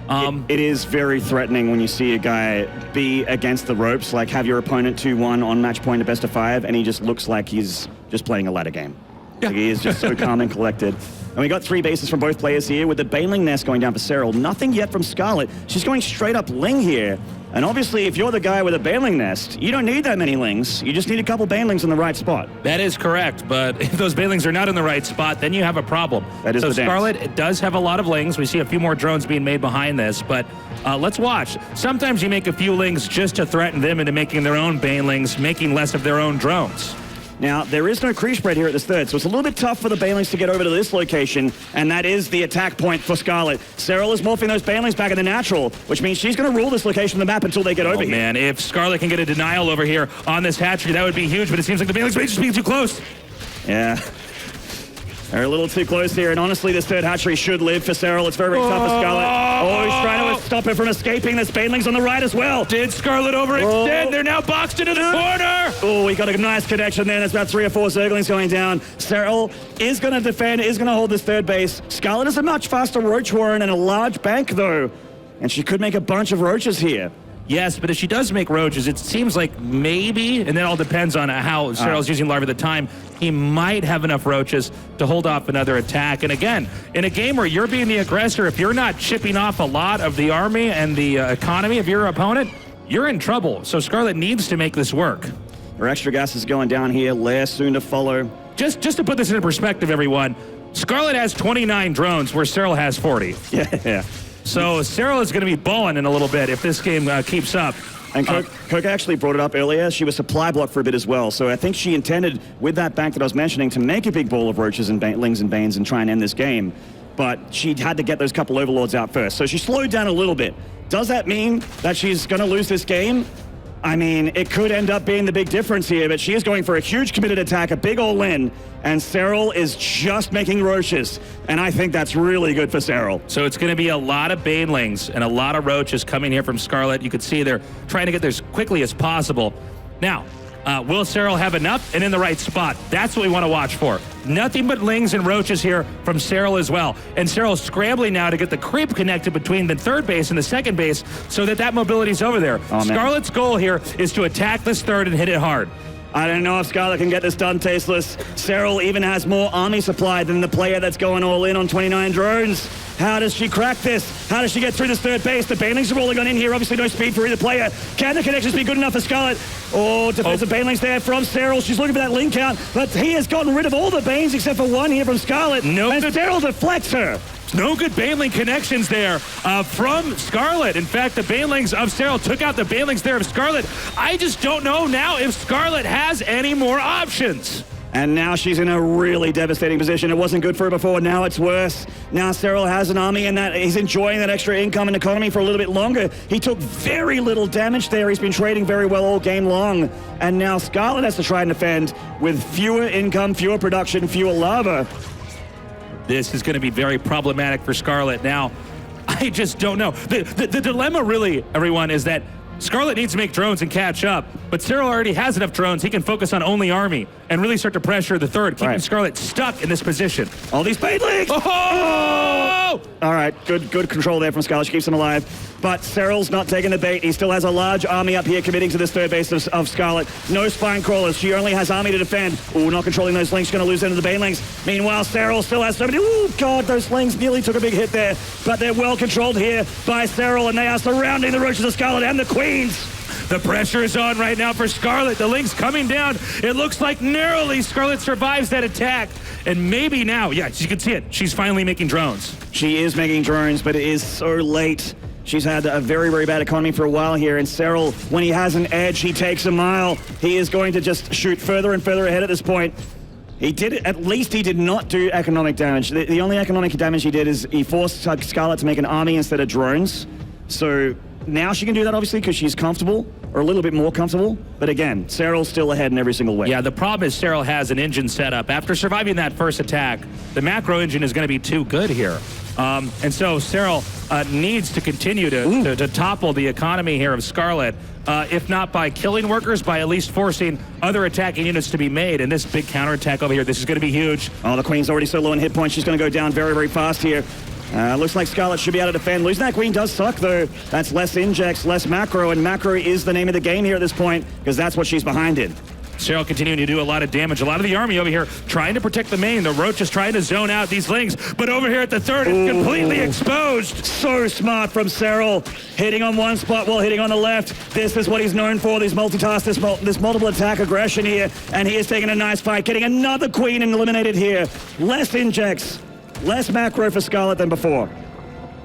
It is very threatening when you see a guy be against the ropes, like have your opponent 2-1 on match point at best of 5, and he just looks like he's just playing a ladder game. Yeah. Like he is just so calm and collected. And we got 3 bases from both players here with the Baneling Nest going down for Serral. Nothing yet from Scarlett. She's going straight up Ling here. And obviously, if you're the guy with a Baneling Nest, you don't need that many Lings. You just need a couple Banelings in the right spot. That is correct, but if those Banelings are not in the right spot, then you have a problem. That is so the dance. Scarlett does have a lot of Lings. We see a few more drones being made behind this, but let's watch. Sometimes you make a few Lings just to threaten them into making their own Banelings, making less of their own drones. Now, there is no creep spread here at this third, so it's a little bit tough for the Banelings to get over to this location, and that is the attack point for Scarlett. Serral is morphing those Banelings back in the natural, which means she's going to rule this location of the map until they get over here. Man, if Scarlett can get a denial over here on this hatchery, that would be huge, but it seems like the Banelings may just be too close. Yeah. They're a little too close here, and honestly, this third hatchery should live for Serral. It's very, very tough for Scarlett. Oh, he's trying to stop her from escaping. There's Banelings on the right as well. Did Scarlett overextend? They're now boxed into the corner. Oh, we got a nice connection there. There's about 3 or 4 Zerglings going down. Serral is going to defend, is going to hold this third base. Scarlett is a much faster Roach Warren and a large bank, though, and she could make a bunch of Roaches here. Yes, but if she does make Roaches, it seems like maybe, and that all depends on how Serral's using Larva at the time, he might have enough Roaches to hold off another attack. And again, in a game where you're being the aggressor, if you're not chipping off a lot of the army and the economy of your opponent, you're in trouble. So Scarlett needs to make this work. Her extra gas is going down here. Lair soon to follow. Just to put this into perspective, everyone, Scarlett has 29 drones where Serral has 40. Yeah. So Serral is going to be balling in a little bit if this game keeps up. And Coca actually brought it up earlier. She was supply block for a bit as well. So I think she intended, with that bank that I was mentioning, to make a big ball of Roaches and Lings and Banes and try and end this game. But she had to get those couple Overlords out first. So she slowed down a little bit. Does that mean that she's going to lose this game? I mean, it could end up being the big difference here, but she is going for a huge committed attack, a big all-in, and Serral is just making Roaches, and I think that's really good for Serral. So it's going to be a lot of Banelings and a lot of Roaches coming here from Scarlett. You can see they're trying to get there as quickly as possible. Now, will Serral have enough and in the right spot? That's what we want to watch for. Nothing but Lings and Roaches here from Serral as well. And Serral's scrambling now to get the creep connected between the third base and the second base so that mobility's over there. Scarlett's goal here is to attack this third and hit it hard. I don't know if Scarlett can get this done, Tasteless. Serral even has more army supply than the player that's going all in on 29 drones. How does she crack this? How does she get through this third base? The Banelings are rolling on in here. Obviously no speed for either player. Can the connections be good enough for Scarlett? Oh, defensive Banelings there from Serral. She's looking for that link count, but he has gotten rid of all the Banes except for one here from Scarlett. And Serral deflects her. No good Baneling connections there from Scarlett. In fact, the Banelings of Serral took out the Banelings there of Scarlett. I just don't know now if Scarlett has any more options. And now she's in a really devastating position. It wasn't good for her before, now it's worse. Now Serral has an army and that he's enjoying that extra income and economy for a little bit longer. He took very little damage there. He's been trading very well all game long. And now Scarlett has to try and defend with fewer income, fewer production, fewer lava. This is going to be very problematic for Scarlett. Now, I just don't know. The dilemma really, everyone, is that Scarlett needs to make drones and catch up, but Serral already has enough drones. He can focus on only army and really start to pressure the third, keeping Scarlett stuck in this position. All these Banelings! Oh! All right, good control there from Scarlett. She keeps him alive. But Serral's not taking the bait. He still has a large army up here committing to this third base of Scarlett. No spine crawlers. She only has army to defend. Ooh, not controlling those Lings. She's going to lose into the Banelings. Meanwhile, Serral still has so many. Ooh, God, those Lings nearly took a big hit there. But they're well controlled here by Serral, and they are surrounding the Roaches of Scarlett and the Queens. The pressure is on right now for Scarlett. The Lings coming down. It looks like narrowly Scarlett survives that attack. And maybe now, yeah, you can see it. She's finally making drones. She is making drones, but it is so late. She's had a very, very bad economy for a while here, and Serral, when he has an edge, he takes a mile. He is going to just shoot further and further ahead at this point. At least he did not do economic damage. The only economic damage he did is he forced Scarlett to make an army instead of drones. So now she can do that, obviously, because she's comfortable, or a little bit more comfortable. But again, Serral's still ahead in every single way. Yeah, the problem is Serral has an engine set up. After surviving that first attack, the macro engine is going to be too good here. And so Serral needs to continue to topple the economy here of Scarlett, if not by killing workers, by at least forcing other attacking units to be made. And this big counterattack over here, this is going to be huge. Oh, the Queen's already so low in hit points. She's going to go down very, very fast here. Looks like Scarlett should be able to defend. Losing that queen does suck, though. That's less injects, less macro, and macro is the name of the game here at this point, because that's what she's behind in. Serral continuing to do a lot of damage. A lot of the army over here trying to protect the main. The Roach is trying to zone out these lings, but over here at the third, it's completely exposed. So smart from Serral, hitting on one spot while hitting on the left. This is what he's known for, these multitask, this multiple attack aggression here, and he is taking a nice fight, getting another queen eliminated here. Less injects, less macro for Scarlett than before.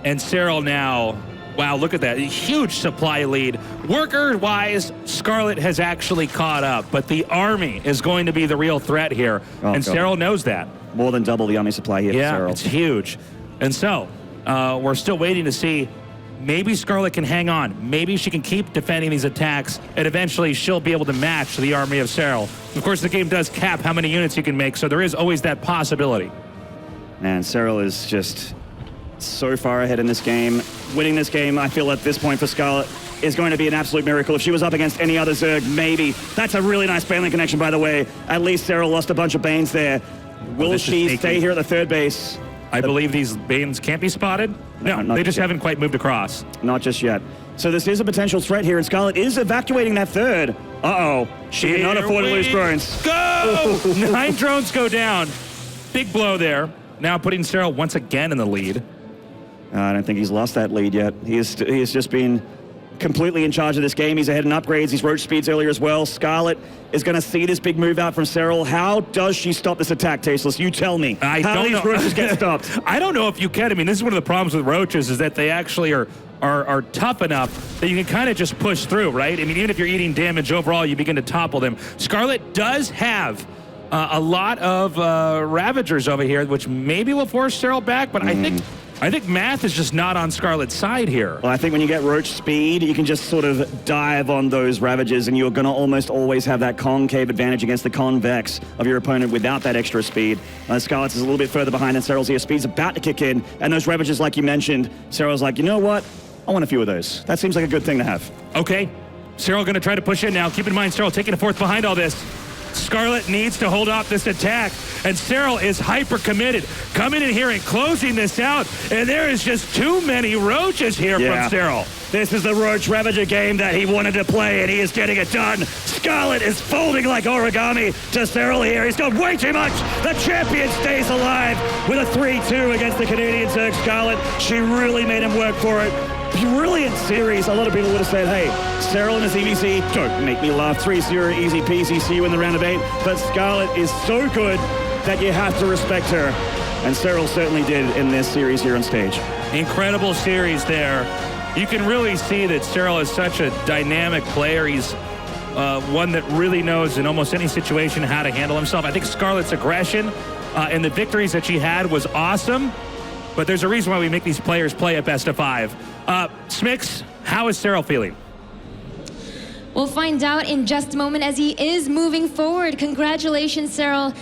And Serral now, wow, look at that. A huge supply lead. Worker-wise, Scarlett has actually caught up, but the army is going to be the real threat here. And God. Serral knows that. More than double the army supply here for Serral. It's huge. And so, we're still waiting to see, maybe Scarlett can hang on. Maybe she can keep defending these attacks, and eventually she'll be able to match the army of Serral. Of course, the game does cap how many units you can make, so there is always that possibility. Man, Serral is just so far ahead in this game. Winning this game, I feel at this point for Scarlett, is going to be an absolute miracle. If she was up against any other Zerg, maybe. That's a really nice Baneling connection, by the way. At least Serral lost a bunch of Banes there. Will she stay here at the third base? I believe these Banes can't be spotted. No, they just haven't quite moved across. Not just yet. So this is a potential threat here, and Scarlett is evacuating that third. Uh-oh. She cannot afford to lose drones. Go! 9 drones go down. Big blow there. Now putting Serral once again in the lead. I don't think he's lost that lead yet. He has just been completely in charge of this game. He's ahead in upgrades. He's roach speeds earlier as well. Scarlett is going to see this big move out from Serral. How does she stop this attack, Tasteless? You tell me. How do these roaches get stopped? I don't know if you can. I mean, this is one of the problems with roaches is that they actually are tough enough that you can kind of just push through, right? I mean, even if you're eating damage overall, you begin to topple them. Scarlett does have a lot of Ravagers over here, which maybe will force Serral back, but I think math is just not on Scarlett's side here. Well, I think when you get roach speed, you can just sort of dive on those Ravagers, and you're going to almost always have that concave advantage against the convex of your opponent without that extra speed. Scarlett's is a little bit further behind, and Serral's here. Speed's about to kick in, and those Ravagers, like you mentioned, Serral's like, you know what? I want a few of those. That seems like a good thing to have. Okay. Serral going to try to push in now. Keep in mind, Serral taking a fourth behind all this. Scarlett needs to hold off this attack, and Serral is hyper committed, coming in here and closing this out, and there is just too many roaches here from Serral. This is the Roach Ravager game that he wanted to play, and he is getting it done. Scarlett is folding like origami to Serral here. He's got way too much. The champion stays alive with a 3-2 against the Canadian Zerg Scarlett. She really made him work for it. Brilliant series. A lot of people would have said, hey, Serral and his ZvZ, don't make me laugh. 3-0, easy peasy, see you in the round of 8. But Scarlett is so good that you have to respect her. And Serral certainly did in this series here on stage. Incredible series there. You can really see that Serral is such a dynamic player. He's one that really knows in almost any situation how to handle himself. I think Scarlett's aggression and the victories that she had was awesome. But there's a reason why we make these players play at best of 5. Smix, how is Serral feeling? We'll find out in just a moment as he is moving forward. Congratulations, Serral.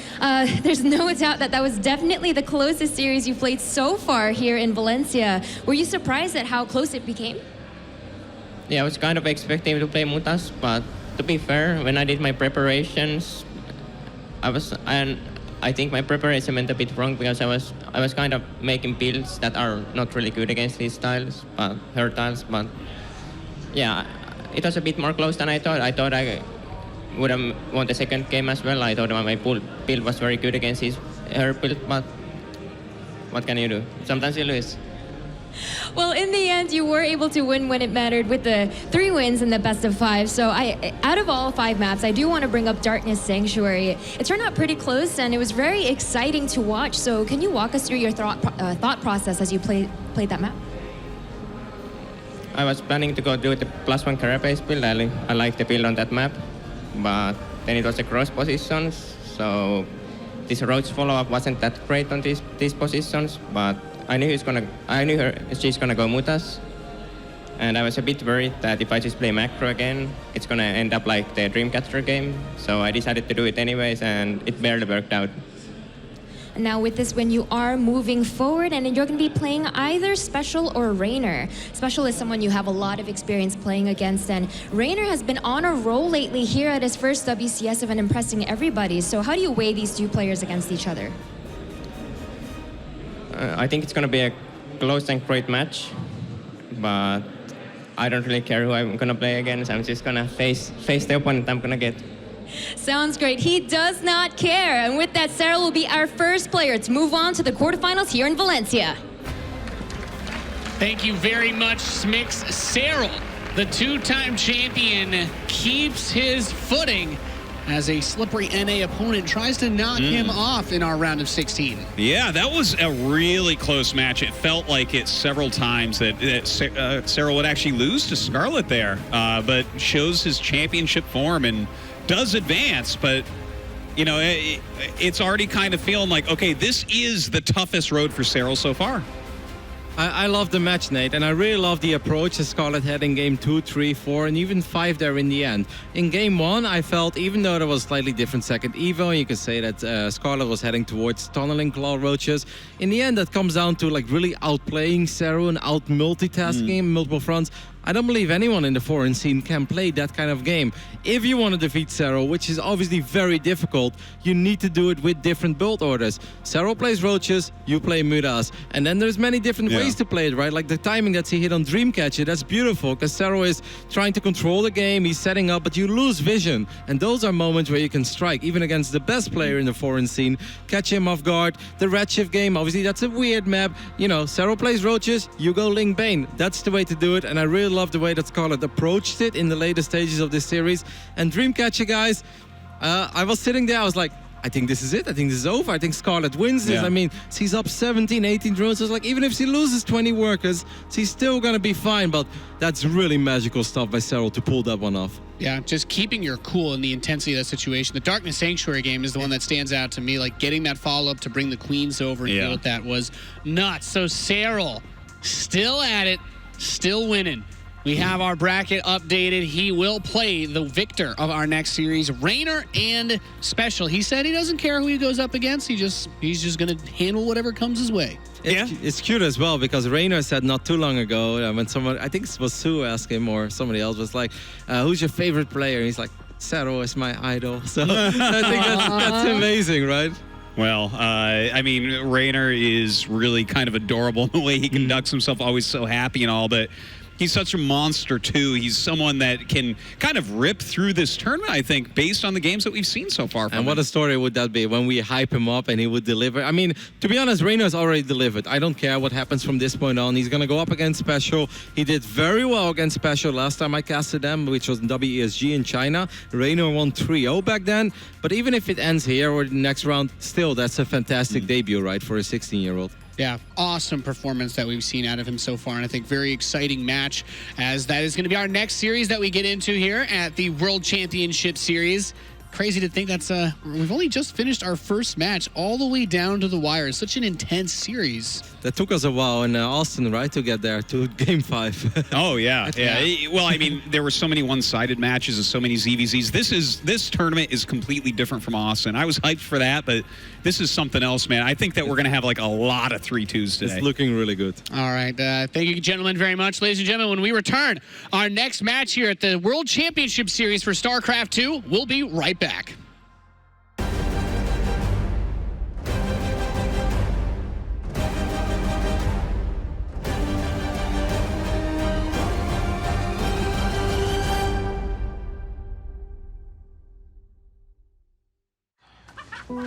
There's no doubt that was definitely the closest series you played so far here in Valencia. Were you surprised at how close it became? Yeah, I was kind of expecting to play Mutas, but to be fair, when I did my preparations, I think my preparation went a bit wrong because I was kind of making builds that are not really good against these styles, but her tiles. But yeah, it was a bit more close than I thought. I thought I would have won the second game as well. I thought my build was very good against her build, but what can you do? Sometimes you lose. Well, in the end, you were able to win when it mattered with the 3 wins in the best of 5. So out of all 5 maps, I do want to bring up Darkness Sanctuary. It turned out pretty close, and it was very exciting to watch. So can you walk us through your thought process as you played that map? I was planning to go do the +1 carapace build. I like the build on that map, but then it was the cross positions. So this roach follow-up wasn't that great on these positions, but I knew she's gonna go Mutas, and I was a bit worried that if I just play macro again, it's gonna end up like the Dreamcatcher game. So I decided to do it anyways, and it barely worked out. Now with this win, you are moving forward, and you're going to be playing either Special or Rainer. Special is someone you have a lot of experience playing against, and Rainer has been on a roll lately here at his first WCS event, impressing everybody. So how do you weigh these 2 players against each other? I think it's going to be a close and great match, but I don't really care who I'm gonna play against. I'm just gonna face the opponent I'm gonna get. Sounds great. He does not care. And with that, Serral will be our first player to move on to the quarterfinals here in Valencia. Thank you very much, Smix. Serral, the two-time champion, keeps his footing as a slippery NA opponent tries to knock him off in our round of 16. Yeah, that was a really close match. It felt like it several times that Serral would actually lose to Scarlett there, but shows his championship form and does advance. But, you know, it's already kind of feeling like, okay, this is the toughest road for Serral so far. I love the match, Nate, and I really love the approach that Scarlett had in game 2, 3, 4, and even 5 there in the end. In game 1, I felt, even though there was slightly different second evo, and you could say that Scarlett was heading towards tunneling claw roaches, in the end that comes down to like really outplaying Serral and out multitasking multiple fronts. I don't believe anyone in the foreign scene can play that kind of game. If you want to defeat Serral, which is obviously very difficult, you need to do it with different build orders. Serral plays roaches, you play mutas. And then there's many different ways to play it, right? Like the timing that he hit on Dreamcatcher, that's beautiful, because Serral is trying to control the game, he's setting up, but you lose vision. And those are moments where you can strike, even against the best player in the foreign scene, catch him off guard. The Redshift game, obviously that's a weird map. You know, Serral plays roaches, you go Link Bane. That's the way to do it, and I really love the way that Scarlett approached it in the later stages of this series. And Dreamcatcher, guys, I was sitting there, I was like, I think this is it. I think this is over. I think Scarlett wins this. I mean, she's up 17, 18 drones. It's like, even if she loses 20 workers, she's still going to be fine. But that's really magical stuff by Serral to pull that one off. Yeah, just keeping your cool in the intensity of that situation. The Darkness Sanctuary game is the one that stands out to me. Like, getting that follow-up to bring the queens over and deal with that was nuts. So Serral, still at it, still winning. We have our bracket updated. He will play the victor of our next series, Rainer and Special. He said he doesn't care who he goes up against. He's just going to handle whatever comes his way. It's cute as well, because Rainer said not too long ago, when someone, I think it was Sue, asked him, or somebody else was like, who's your favorite player? And he's like, Serral is my idol. So I think that's amazing, right? Well, I mean, Rainer is really kind of adorable in the way he conducts himself, always so happy and all, but he's such a monster, too. He's someone that can kind of rip through this tournament, I think, based on the games that we've seen so far from him. And what a story would that be when we hype him up and he would deliver. I mean, to be honest, Rainer's already delivered. I don't care what happens from this point on. He's going to go up against Special. He did very well against Special last time I casted them, which was in WESG in China. Rainer won 3-0 back then. But even if it ends here or the next round, still, that's a fantastic debut, right, for a 16-year-old. Yeah, awesome performance that we've seen out of him so far, and I think very exciting match, as that is going to be our next series that we get into here at the World Championship Series. Crazy to think that's we've only just finished our first match all the way down to the wire. Such an intense series. That took us a while in Austin, right, to get there to game 5. Oh yeah. Well, I mean, there were so many one-sided matches and so many ZvZs. This tournament is completely different from Austin. I was hyped for that, but this is something else, man. I think that we're gonna have like a lot of 3-2s today. It's looking really good. All right, thank you, gentlemen, very much, ladies and gentlemen. When we return, our next match here at the World Championship Series for StarCraft 2, we'll be right back.